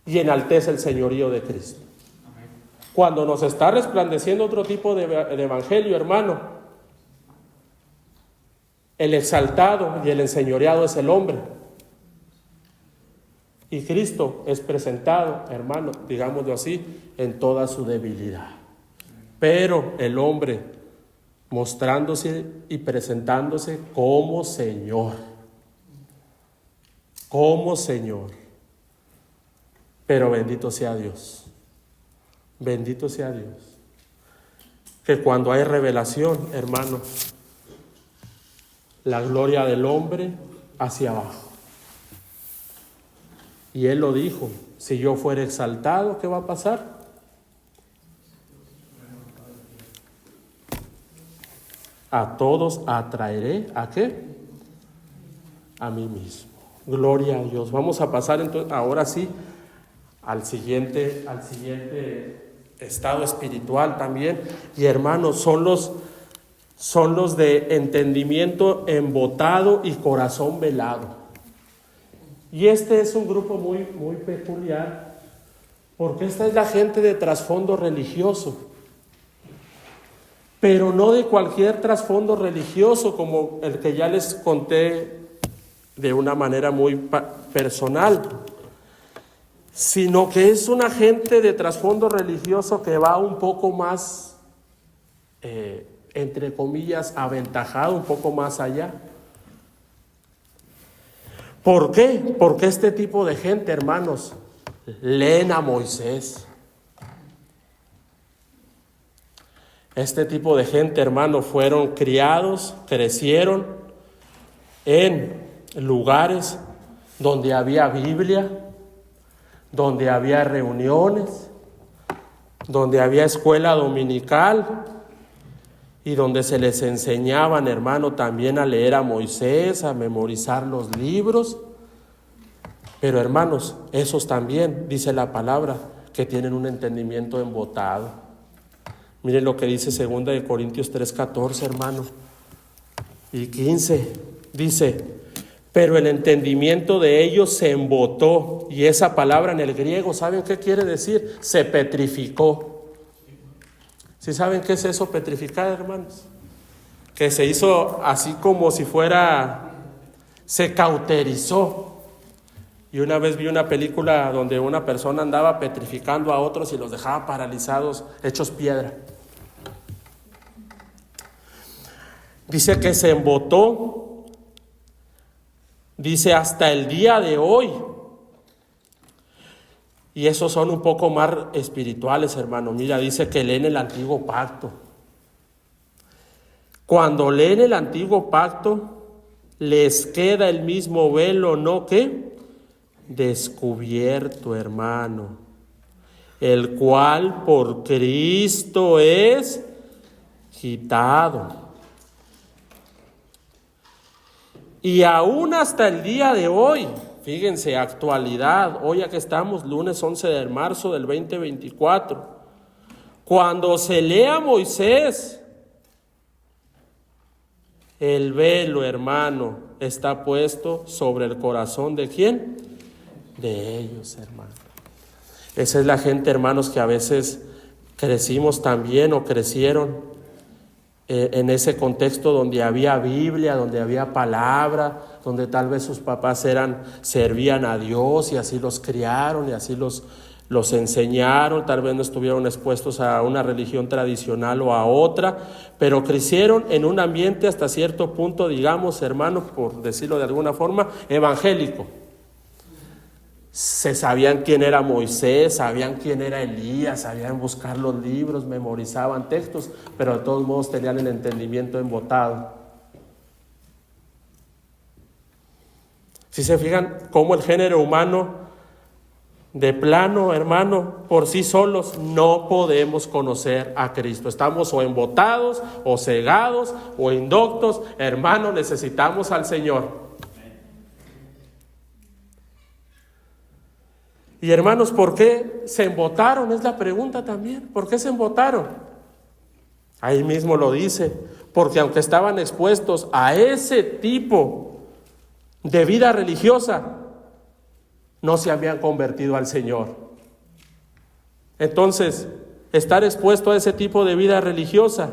[SPEAKER 1] y enaltece el señorío de Cristo. Cuando nos está resplandeciendo otro tipo de evangelio, hermano, el exaltado y el enseñoreado es el hombre, y Cristo es presentado, hermano, digámoslo así, en toda su debilidad. Pero el hombre mostrándose y presentándose como Señor. Como Señor. Pero bendito sea Dios. Bendito sea Dios. Que cuando hay revelación, hermano, la gloria del hombre hacia abajo. Y Él lo dijo, si yo fuera exaltado, ¿qué va a pasar? A todos atraeré, ¿a qué? A mí mismo. Gloria a Dios. Vamos a pasar entonces, ahora sí, al siguiente estado espiritual también. Y hermanos, son los de entendimiento embotado y corazón velado. Y este es un grupo muy, muy peculiar, porque esta es la gente de trasfondo religioso. Pero no de cualquier trasfondo religioso como el que ya les conté de una manera muy personal, sino que es una gente de trasfondo religioso que va un poco más, entre comillas, aventajado, un poco más allá. ¿Por qué? Porque este tipo de gente, hermanos, leen a Moisés. Este tipo de gente, hermanos, fueron criados, crecieron en lugares donde había Biblia, donde había reuniones, donde había escuela dominical y donde se les enseñaban, hermano, también a leer a Moisés, a memorizar los libros. Pero, hermanos, esos también, dice la palabra, que tienen un entendimiento embotado. Miren lo que dice 2 Corintios 3:14, hermano, y 15. Dice, pero el entendimiento de ellos se embotó. Y esa palabra en el griego, ¿saben qué quiere decir? Se petrificó. ¿Sí saben qué es eso, petrificar, hermanos? Que se hizo así como si fuera, se cauterizó. Y una vez vi una película donde una persona andaba petrificando a otros y los dejaba paralizados, hechos piedra. Dice que se embotó, dice hasta el día de hoy. Y esos son un poco más espirituales, hermano. Mira, dice que leen el antiguo pacto. Cuando leen el antiguo pacto, les queda el mismo velo, ¿no? ¿Qué? Descubierto, hermano, el cual por Cristo es quitado. Y aún hasta el día de hoy, fíjense, actualidad, hoy aquí estamos, lunes 11 de marzo del 2024, cuando se lee a Moisés, el velo, hermano, está puesto sobre el corazón ¿de quién? De ellos, hermano. Esa es la gente, hermanos, que a veces crecimos también o crecieron en ese contexto donde había Biblia, donde había palabra, donde tal vez sus papás servían a Dios y así los criaron y así los enseñaron, tal vez no estuvieron expuestos a una religión tradicional o a otra, pero crecieron en un ambiente hasta cierto punto, digamos, hermanos, por decirlo de alguna forma, evangélico. Se sabían quién era Moisés, sabían quién era Elías, sabían buscar los libros, memorizaban textos, pero de todos modos tenían el entendimiento embotado. Si se fijan cómo el género humano, de plano, hermano, por sí solos no podemos conocer a Cristo. Estamos o embotados, o cegados, o indoctos. Hermano, necesitamos al Señor. Y hermanos, ¿por qué se embotaron? Es la pregunta también. ¿Por qué se embotaron? Ahí mismo lo dice. Porque aunque estaban expuestos a ese tipo de vida religiosa, no se habían convertido al Señor. Entonces, estar expuesto a ese tipo de vida religiosa,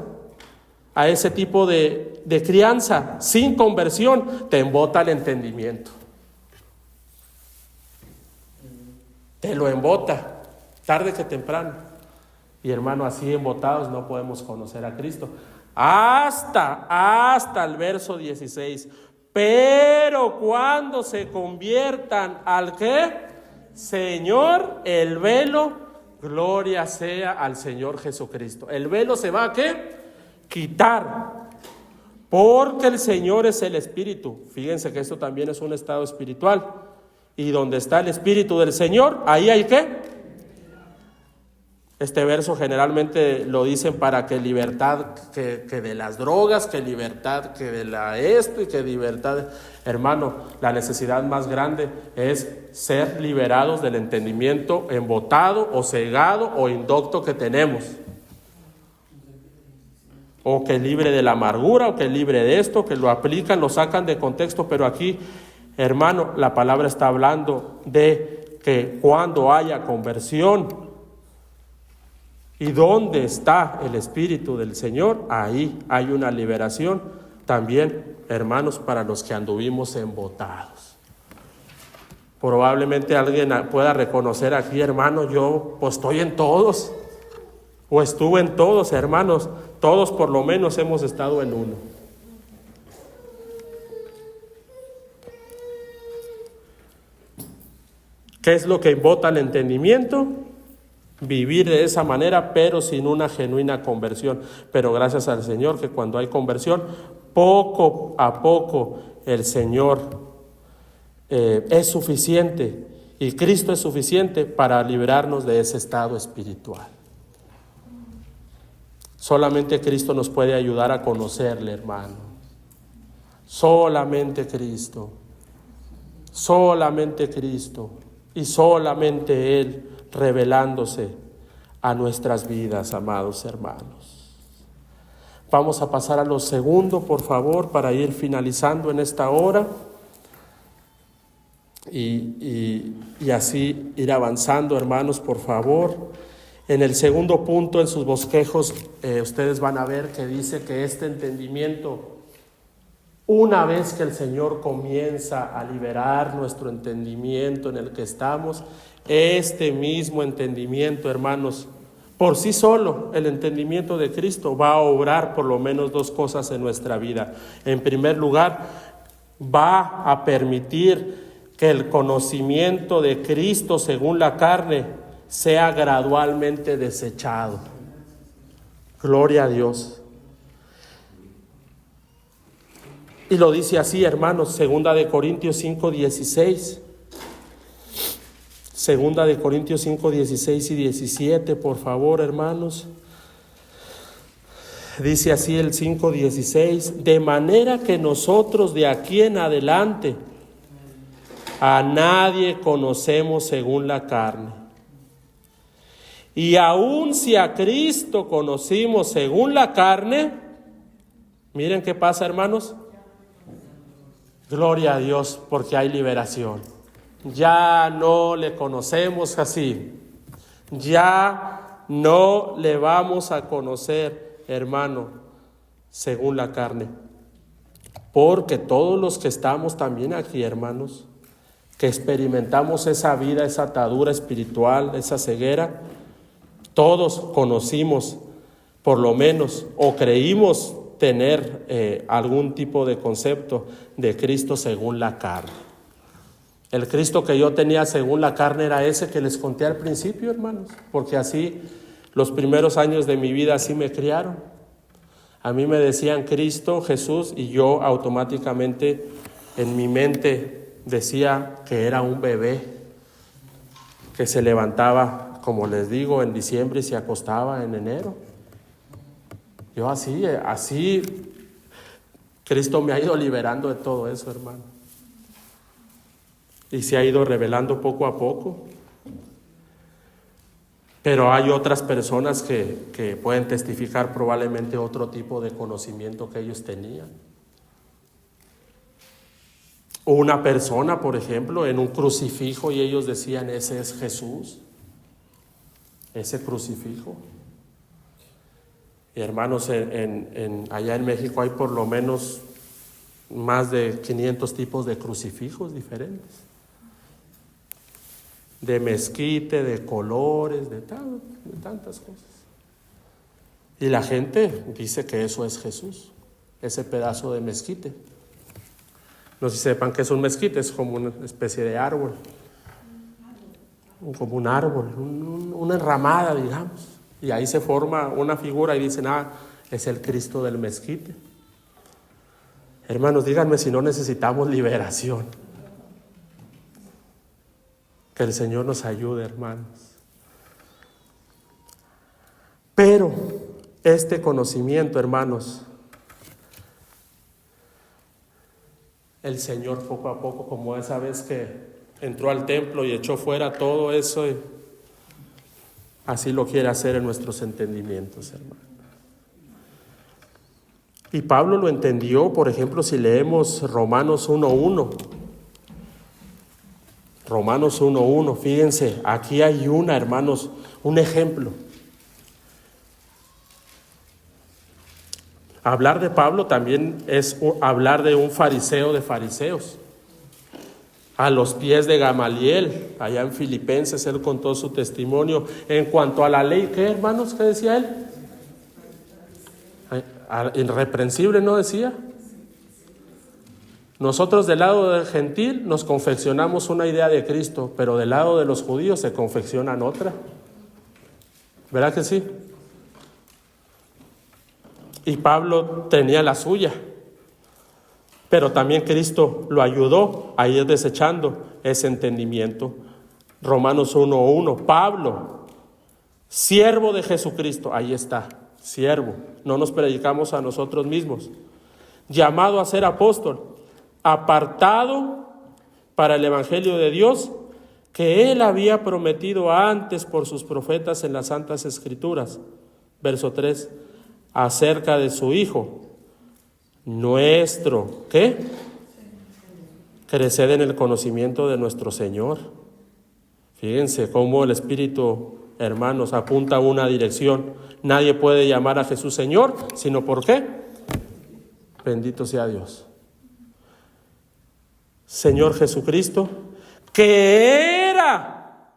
[SPEAKER 1] a ese tipo de crianza sin conversión, te embota el entendimiento. Te lo embota, tarde que temprano. Y hermano, así embotados no podemos conocer a Cristo. Hasta el verso 16. Pero cuando se conviertan al ¿qué? Señor, el velo, gloria sea al Señor Jesucristo. El velo se va a ¿qué? Quitar. Porque el Señor es el Espíritu. Fíjense que esto también es un estado espiritual. Y donde está el Espíritu del Señor, ahí hay ¿qué? Este verso generalmente lo dicen para que libertad, que de las drogas, que libertad, que de la esto y que libertad. Hermano, la necesidad más grande es ser liberados del entendimiento embotado o cegado o indocto que tenemos. O que libre de la amargura, o que libre de esto, que lo aplican, lo sacan de contexto, pero aquí, hermano, la palabra está hablando de que cuando haya conversión, ¿y dónde está el Espíritu del Señor? Ahí hay una liberación también, hermanos, para los que anduvimos embotados. Probablemente alguien pueda reconocer aquí, hermano, yo pues estoy en todos, o estuve en todos, hermanos, todos por lo menos hemos estado en uno. ¿Qué es lo que embota el entendimiento? Vivir de esa manera, pero sin una genuina conversión. Pero gracias al Señor que cuando hay conversión, poco a poco el Señor es suficiente y Cristo es suficiente para librarnos de ese estado espiritual. Solamente Cristo nos puede ayudar a conocerle, hermano. Solamente Cristo. Solamente Cristo. Y solamente Él revelándose a nuestras vidas, amados hermanos. Vamos a pasar a lo segundo, por favor, para ir finalizando en esta hora y así ir avanzando, hermanos, por favor. En el segundo punto, en sus bosquejos, ustedes van a ver que dice que este entendimiento, una vez que el Señor comienza a liberar nuestro entendimiento en el que estamos, este mismo entendimiento, hermanos, por sí solo, el entendimiento de Cristo va a obrar por lo menos dos cosas en nuestra vida. En primer lugar, va a permitir que el conocimiento de Cristo según la carne sea gradualmente desechado. Gloria a Dios. Y lo dice así, hermanos, 2 Corintios 5:16. 2 Corintios 5:16 y 17, por favor, hermanos. Dice así el 5:16, de manera que nosotros de aquí en adelante a nadie conocemos según la carne. Y aun si a Cristo conocimos según la carne, miren qué pasa, hermanos. Gloria a Dios, porque hay liberación. Ya no le conocemos así. Ya no le vamos a conocer, hermano, según la carne. porque todos los que estamos también aquí, hermanos, que experimentamos esa vida, esa atadura espiritual, esa ceguera, todos conocimos, por lo menos, o creímos tener algún tipo de concepto de Cristo según la carne. El Cristo que yo tenía según la carne era ese que les conté al principio, hermanos, porque así los primeros años de mi vida así me criaron. A mí me decían Cristo, Jesús, y yo automáticamente en mi mente decía que era un bebé que se levantaba, como les digo, en diciembre y se acostaba en enero. Yo así, Cristo me ha ido liberando de todo eso, hermano. Y se ha ido revelando poco a poco. Pero hay otras personas que pueden testificar probablemente otro tipo de conocimiento que ellos tenían. O una persona, por ejemplo, en un crucifijo y ellos decían, ese es Jesús, ese crucifijo. Y hermanos, allá en México hay por lo menos más de 500 tipos de crucifijos diferentes. De mezquite, de colores, de tantas cosas. Y la gente dice que eso es Jesús, ese pedazo de mezquite. No sé si sepan que es un mezquite, es como una especie de árbol, como un árbol, una enramada, digamos. Y ahí se forma una figura y dicen, es el Cristo del mezquite. Hermanos, díganme si no necesitamos liberación. Que el Señor nos ayude, hermanos. Pero este conocimiento, hermanos, el Señor poco a poco, como esa vez que entró al templo y echó fuera todo eso, así lo quiere hacer en nuestros entendimientos, hermanos. Y Pablo lo entendió, por ejemplo, si leemos Romanos 1:1. Romanos 1:1, fíjense, aquí hay hermanos, un ejemplo. Hablar de Pablo también es hablar de un fariseo de fariseos. A los pies de Gamaliel, allá en Filipenses, él contó su testimonio en cuanto a la ley. ¿Qué, hermanos? ¿Qué decía él? Irreprensible, ¿no decía? Nosotros del lado del gentil nos confeccionamos una idea de Cristo, pero del lado de los judíos se confeccionan otra. ¿Verdad que sí? Y Pablo tenía la suya, pero también Cristo lo ayudó a ir desechando ese entendimiento. Romanos 1:1, Pablo, siervo de Jesucristo, ahí está, siervo, no nos predicamos a nosotros mismos, llamado a ser apóstol, apartado para el evangelio de Dios, que él había prometido antes por sus profetas en las santas escrituras. Verso 3, acerca de su Hijo, nuestro, ¿qué? Crecer en el conocimiento de nuestro Señor. Fíjense cómo el Espíritu, hermanos, apunta a una dirección. Nadie puede llamar a Jesús Señor, sino ¿por qué? Bendito sea Dios. Señor Jesucristo, que era,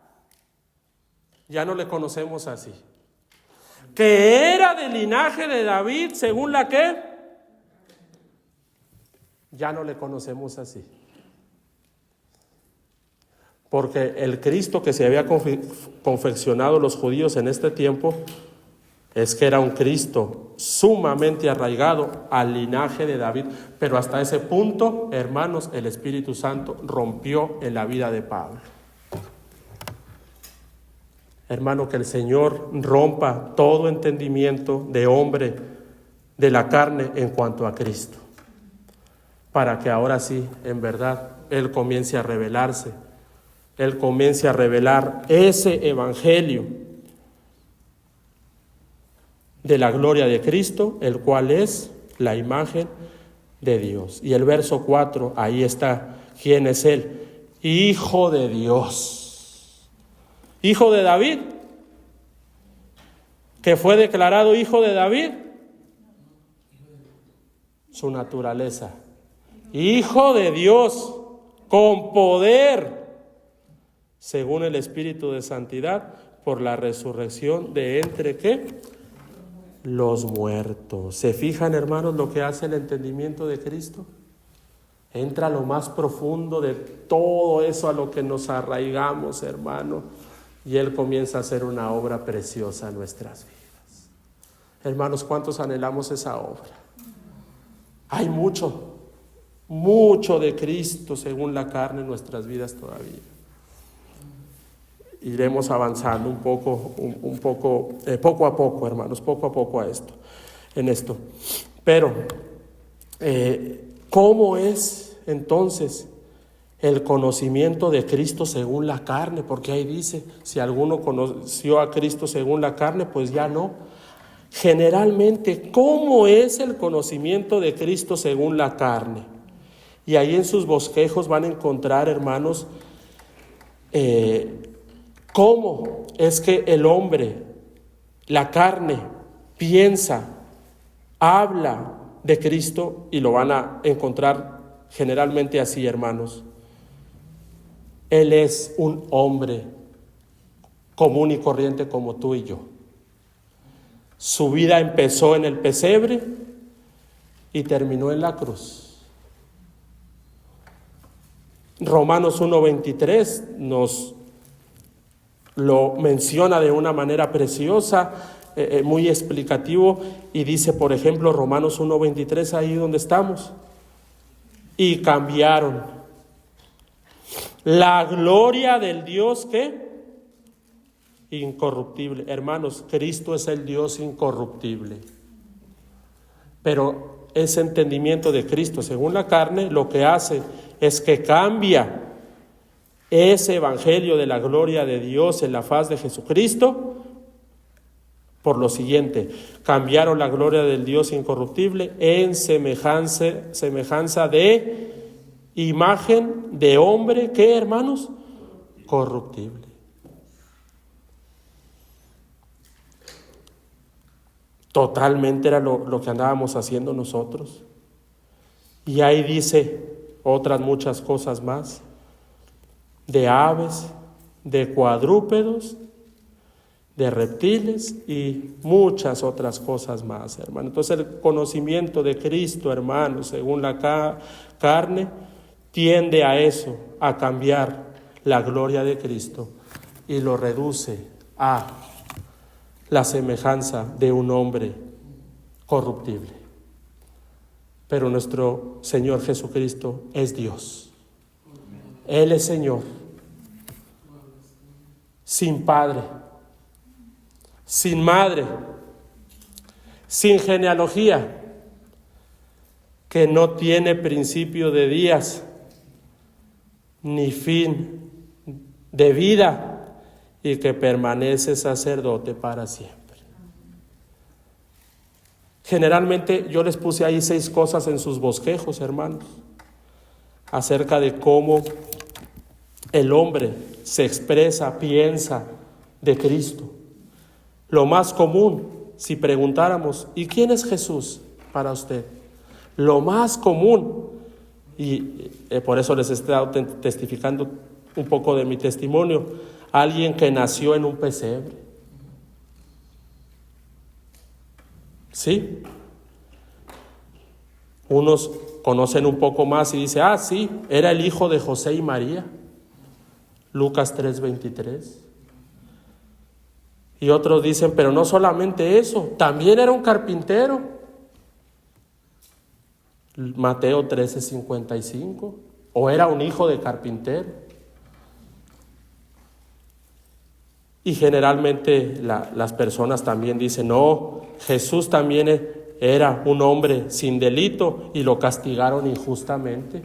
[SPEAKER 1] ya no le conocemos así, que era del linaje de David, según la que, ya no le conocemos así. Porque el Cristo que se había confeccionado los judíos en este tiempo, es que era un Cristo sumamente arraigado al linaje de David. Pero hasta ese punto, hermanos, el Espíritu Santo rompió en la vida de Pablo. Hermano, que el Señor rompa todo entendimiento de hombre, de la carne, en cuanto a Cristo. Para que ahora sí, en verdad, Él comience a revelarse. Él comience a revelar ese evangelio de la gloria de Cristo, el cual es la imagen de Dios. Y el verso 4, ahí está, ¿quién es Él? Hijo de Dios. Hijo de David, que fue declarado hijo de David. Su naturaleza, Hijo de Dios, con poder, según el Espíritu de Santidad, por la resurrección de entre ¿qué? Los muertos. ¿Se fijan, hermanos, lo que hace el entendimiento de Cristo? Entra a lo más profundo de todo eso a lo que nos arraigamos, hermano, y Él comienza a hacer una obra preciosa en nuestras vidas. Hermanos, ¿cuántos anhelamos esa obra? Hay mucho de Cristo según la carne en nuestras vidas todavía. Iremos avanzando poco a poco, hermanos, poco a poco en esto. Pero, ¿cómo es entonces el conocimiento de Cristo según la carne? Porque ahí dice, si alguno conoció a Cristo según la carne, pues ya no. Generalmente, ¿cómo es el conocimiento de Cristo según la carne? Y ahí en sus bosquejos van a encontrar, hermanos, cómo es que el hombre, la carne, piensa, habla de Cristo, y lo van a encontrar generalmente así, hermanos. Él es un hombre común y corriente como tú y yo. Su vida empezó en el pesebre y terminó en la cruz. Romanos 1:23 nos lo menciona de una manera preciosa, muy explicativo, y dice, por ejemplo, Romanos 1:23, ahí donde estamos, y cambiaron la gloria del Dios, ¿qué? Incorruptible. Hermanos, Cristo es el Dios incorruptible, pero ese entendimiento de Cristo según la carne lo que hace es que cambia ese evangelio de la gloria de Dios en la faz de Jesucristo por lo siguiente: cambiaron la gloria del Dios incorruptible en semejanza de imagen de hombre, ¿qué, hermanos? Corruptible. Totalmente era lo que andábamos haciendo nosotros. Y ahí dice otras muchas cosas más, de aves, de cuadrúpedos, de reptiles y muchas otras cosas más, hermano. Entonces el conocimiento de Cristo, hermano, según la carne, tiende a eso, a cambiar la gloria de Cristo y lo reduce a la semejanza de un hombre corruptible. Pero nuestro Señor Jesucristo es Dios. Él es Señor, sin padre, sin madre, sin genealogía, que no tiene principio de días ni fin de vida, y que permanece sacerdote para siempre. Generalmente yo les puse ahí 6 cosas en sus bosquejos, hermanos, acerca de cómo el hombre se expresa, piensa de Cristo. Lo más común, si preguntáramos, ¿y quién es Jesús para usted? Lo más común, y por eso les he estado testificando un poco de mi testimonio, alguien que nació en un pesebre. ¿Sí? Unos conocen un poco más y dicen, sí, era el hijo de José y María. Lucas 3:23. Y otros dicen, pero no solamente eso, también era un carpintero. Mateo 13:55. O era un hijo de carpintero. Y generalmente las personas también dicen, no, Jesús también era un hombre sin delito y lo castigaron injustamente.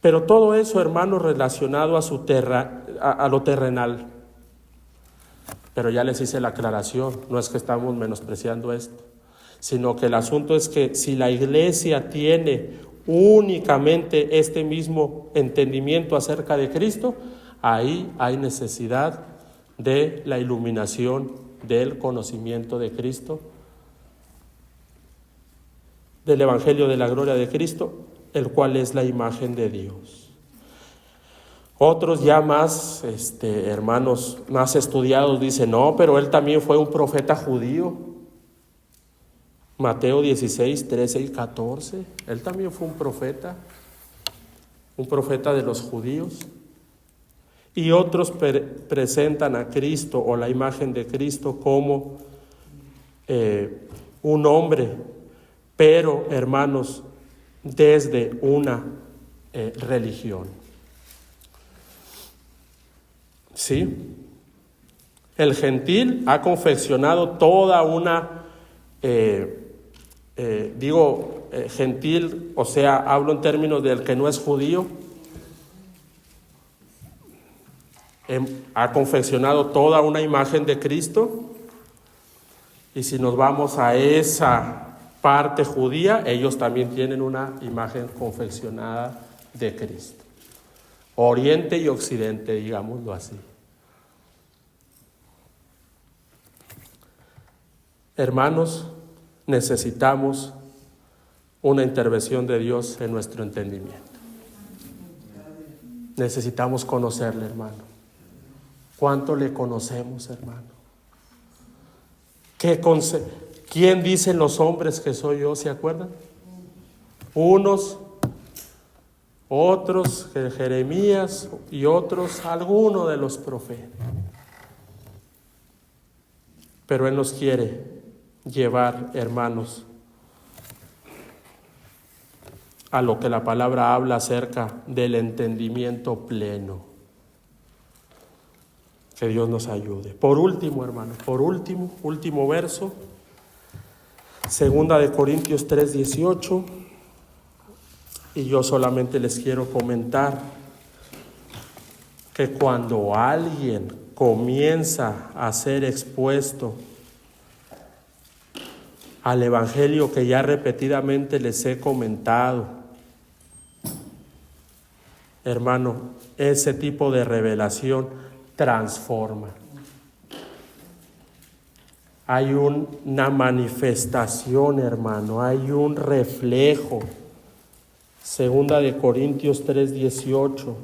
[SPEAKER 1] Pero todo eso, hermanos, relacionado a lo terrenal. Pero ya les hice la aclaración, no es que estamos menospreciando esto, sino que el asunto es que si la iglesia tiene únicamente este mismo entendimiento acerca de Cristo, ahí hay necesidad de la iluminación del conocimiento de Cristo del Evangelio de la gloria de Cristo, el cual es la imagen de Dios. Otros ya más, hermanos, más estudiados dicen, no, pero él también fue un profeta judío. Mateo 16, 13 y 14, él también fue un profeta de los judíos. Y otros presentan a Cristo o la imagen de Cristo como un hombre, pero hermanos, desde una religión. ¿Sí? El gentil ha confeccionado toda una, gentil, o sea, hablo en términos del que no es judío, ha confeccionado toda una imagen de Cristo. Y si nos vamos a esa parte judía, ellos también tienen una imagen confeccionada de Cristo. Oriente y Occidente, digámoslo así. Hermanos, necesitamos una intervención de Dios en nuestro entendimiento. Necesitamos conocerle, hermano. ¿Cuánto le conocemos, hermano? ¿Quién dicen los hombres que soy yo? ¿Se acuerdan? Unos, otros, Jeremías, y otros, alguno de los profetas. Pero Él nos quiere llevar, hermanos, a lo que la palabra habla acerca del entendimiento pleno. Que Dios nos ayude. Por último, hermano, último verso, 2 Corintios 3:18, y yo solamente les quiero comentar que cuando alguien comienza a ser expuesto al Evangelio que ya repetidamente les he comentado, hermano, ese tipo de revelación transforma. Hay una manifestación, hermano, hay un reflejo. 2 Corintios 3:18.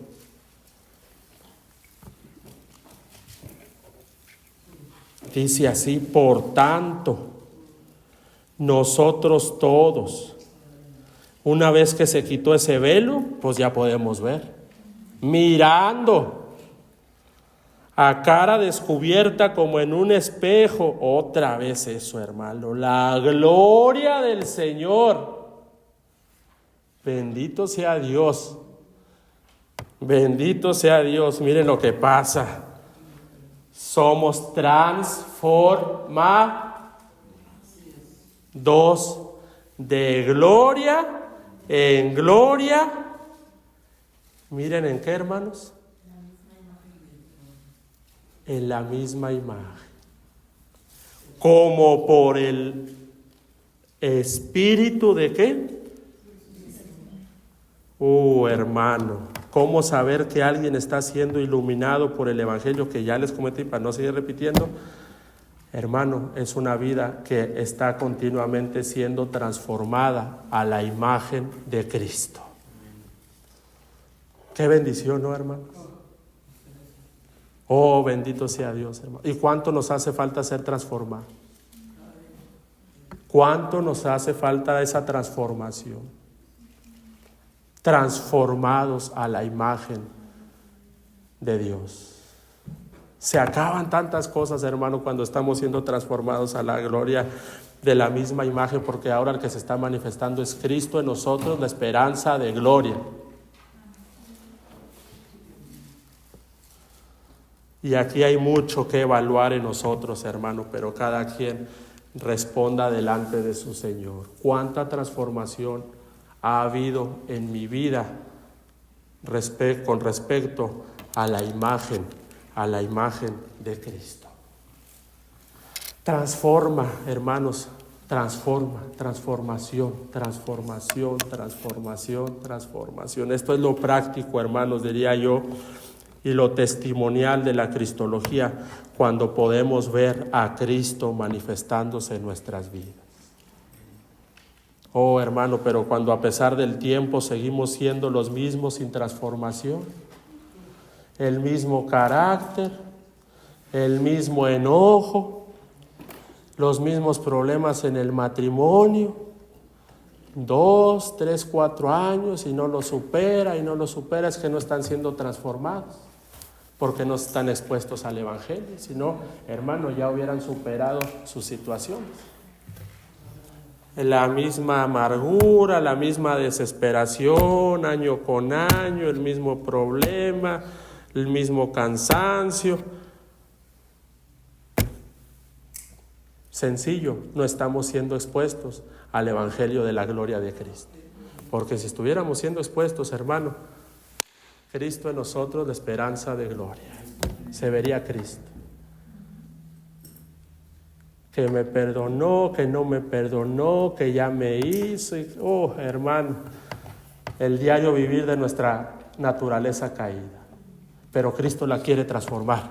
[SPEAKER 1] Dice así: por tanto, nosotros todos, una vez que se quitó ese velo, pues ya podemos ver, mirando a cara descubierta como en un espejo, otra vez eso, hermano, la gloria del Señor. Bendito sea Dios, bendito sea Dios. Miren lo que pasa, somos transformados de gloria en gloria. Miren en qué, hermanos, en la misma imagen, como por el Espíritu de ¿qué? Hermano, ¿cómo saber que alguien está siendo iluminado por el Evangelio que ya les comenté para no seguir repitiendo? Hermano, es una vida que está continuamente siendo transformada a la imagen de Cristo. Qué bendición, ¿no, hermanos? Oh, bendito sea Dios, hermano. ¿Y cuánto nos hace falta ser transformados? ¿Cuánto nos hace falta esa transformación? Transformados a la imagen de Dios. Se acaban tantas cosas, hermano, cuando estamos siendo transformados a la gloria de la misma imagen, porque ahora el que se está manifestando es Cristo en nosotros, la esperanza de gloria. Y aquí hay mucho que evaluar en nosotros, hermano, pero cada quien responda delante de su Señor. ¿Cuánta transformación ha habido en mi vida con respecto a la imagen de Cristo? Transforma, hermanos, transformación. Esto es lo práctico, hermanos, diría yo, y lo testimonial de la cristología, cuando podemos ver a Cristo manifestándose en nuestras vidas. Oh, hermano, pero cuando a pesar del tiempo seguimos siendo los mismos sin transformación, el mismo carácter, el mismo enojo, los mismos problemas en el matrimonio, 2, 3, 4 años y no lo supera, es que no están siendo transformados, porque no están expuestos al Evangelio. Si no, hermano, ya hubieran superado sus situaciones. La misma amargura, la misma desesperación, año con año, el mismo problema, el mismo cansancio. Sencillo, no estamos siendo expuestos al Evangelio de la gloria de Cristo. Porque si estuviéramos siendo expuestos, hermano, Cristo en nosotros, la esperanza de gloria, se vería Cristo. Que me perdonó, que no me perdonó, que ya me hizo. Oh, hermano, el diario vivir de nuestra naturaleza caída. Pero Cristo la quiere transformar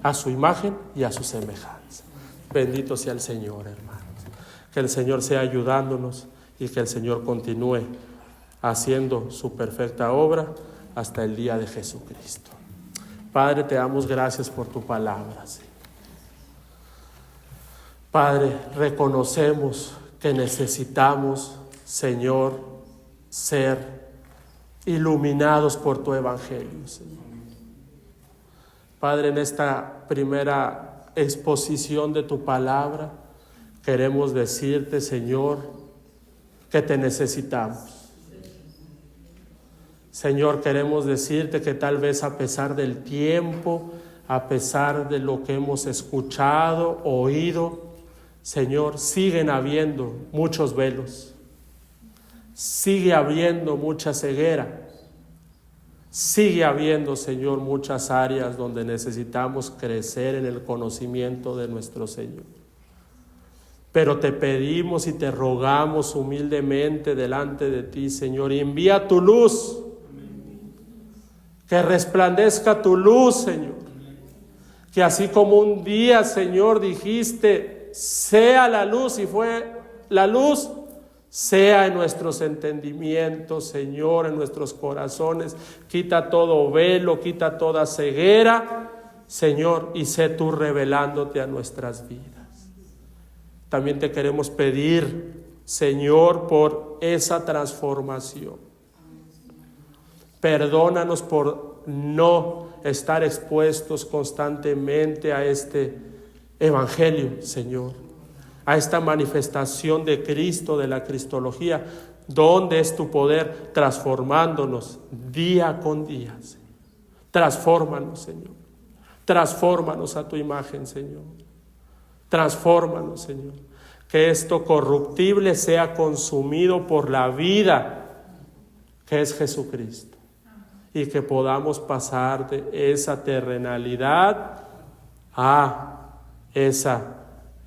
[SPEAKER 1] a su imagen y a su semejanza. Bendito sea el Señor, hermanos. Que el Señor sea ayudándonos y que el Señor continúe haciendo su perfecta obra hasta el día de Jesucristo. Padre, te damos gracias por tu palabra, Señor. Padre, reconocemos que necesitamos, Señor, ser iluminados por tu Evangelio, Señor. Padre, en esta primera exposición de tu palabra, queremos decirte, Señor, que te necesitamos. Señor, queremos decirte que tal vez a pesar del tiempo, a pesar de lo que hemos escuchado, oído, Señor, siguen habiendo muchos velos, sigue habiendo mucha ceguera, sigue habiendo, Señor, muchas áreas donde necesitamos crecer en el conocimiento de nuestro Señor. Pero te pedimos y te rogamos humildemente delante de ti, Señor, y envía tu luz, que resplandezca tu luz, Señor, que así como un día, Señor, dijiste, sea la luz, y fue la luz, sea en nuestros entendimientos, Señor, en nuestros corazones. Quita todo velo, quita toda ceguera, Señor, y sé tú revelándote a nuestras vidas. También te queremos pedir, Señor, por esa transformación. Perdónanos por no estar expuestos constantemente a este Evangelio, Señor, a esta manifestación de Cristo, de la cristología, donde es tu poder transformándonos día con día, Señor. Transfórmanos, Señor. Transfórmanos a tu imagen, Señor. Transfórmanos, Señor. Que esto corruptible sea consumido por la vida que es Jesucristo. Y que podamos pasar de esa terrenalidad a esa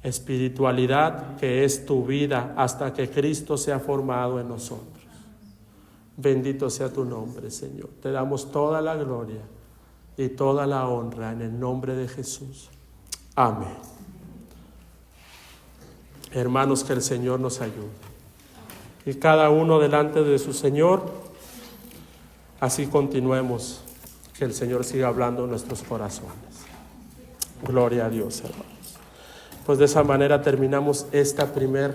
[SPEAKER 1] espiritualidad que es tu vida hasta que Cristo sea formado en nosotros. Bendito sea tu nombre, Señor. Te damos toda la gloria y toda la honra en el nombre de Jesús. Amén. Hermanos, que el Señor nos ayude. Y cada uno delante de su Señor, así continuemos. Que el Señor siga hablando en nuestros corazones. Gloria a Dios, hermanos. Pues de esa manera terminamos esta primera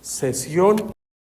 [SPEAKER 1] sesión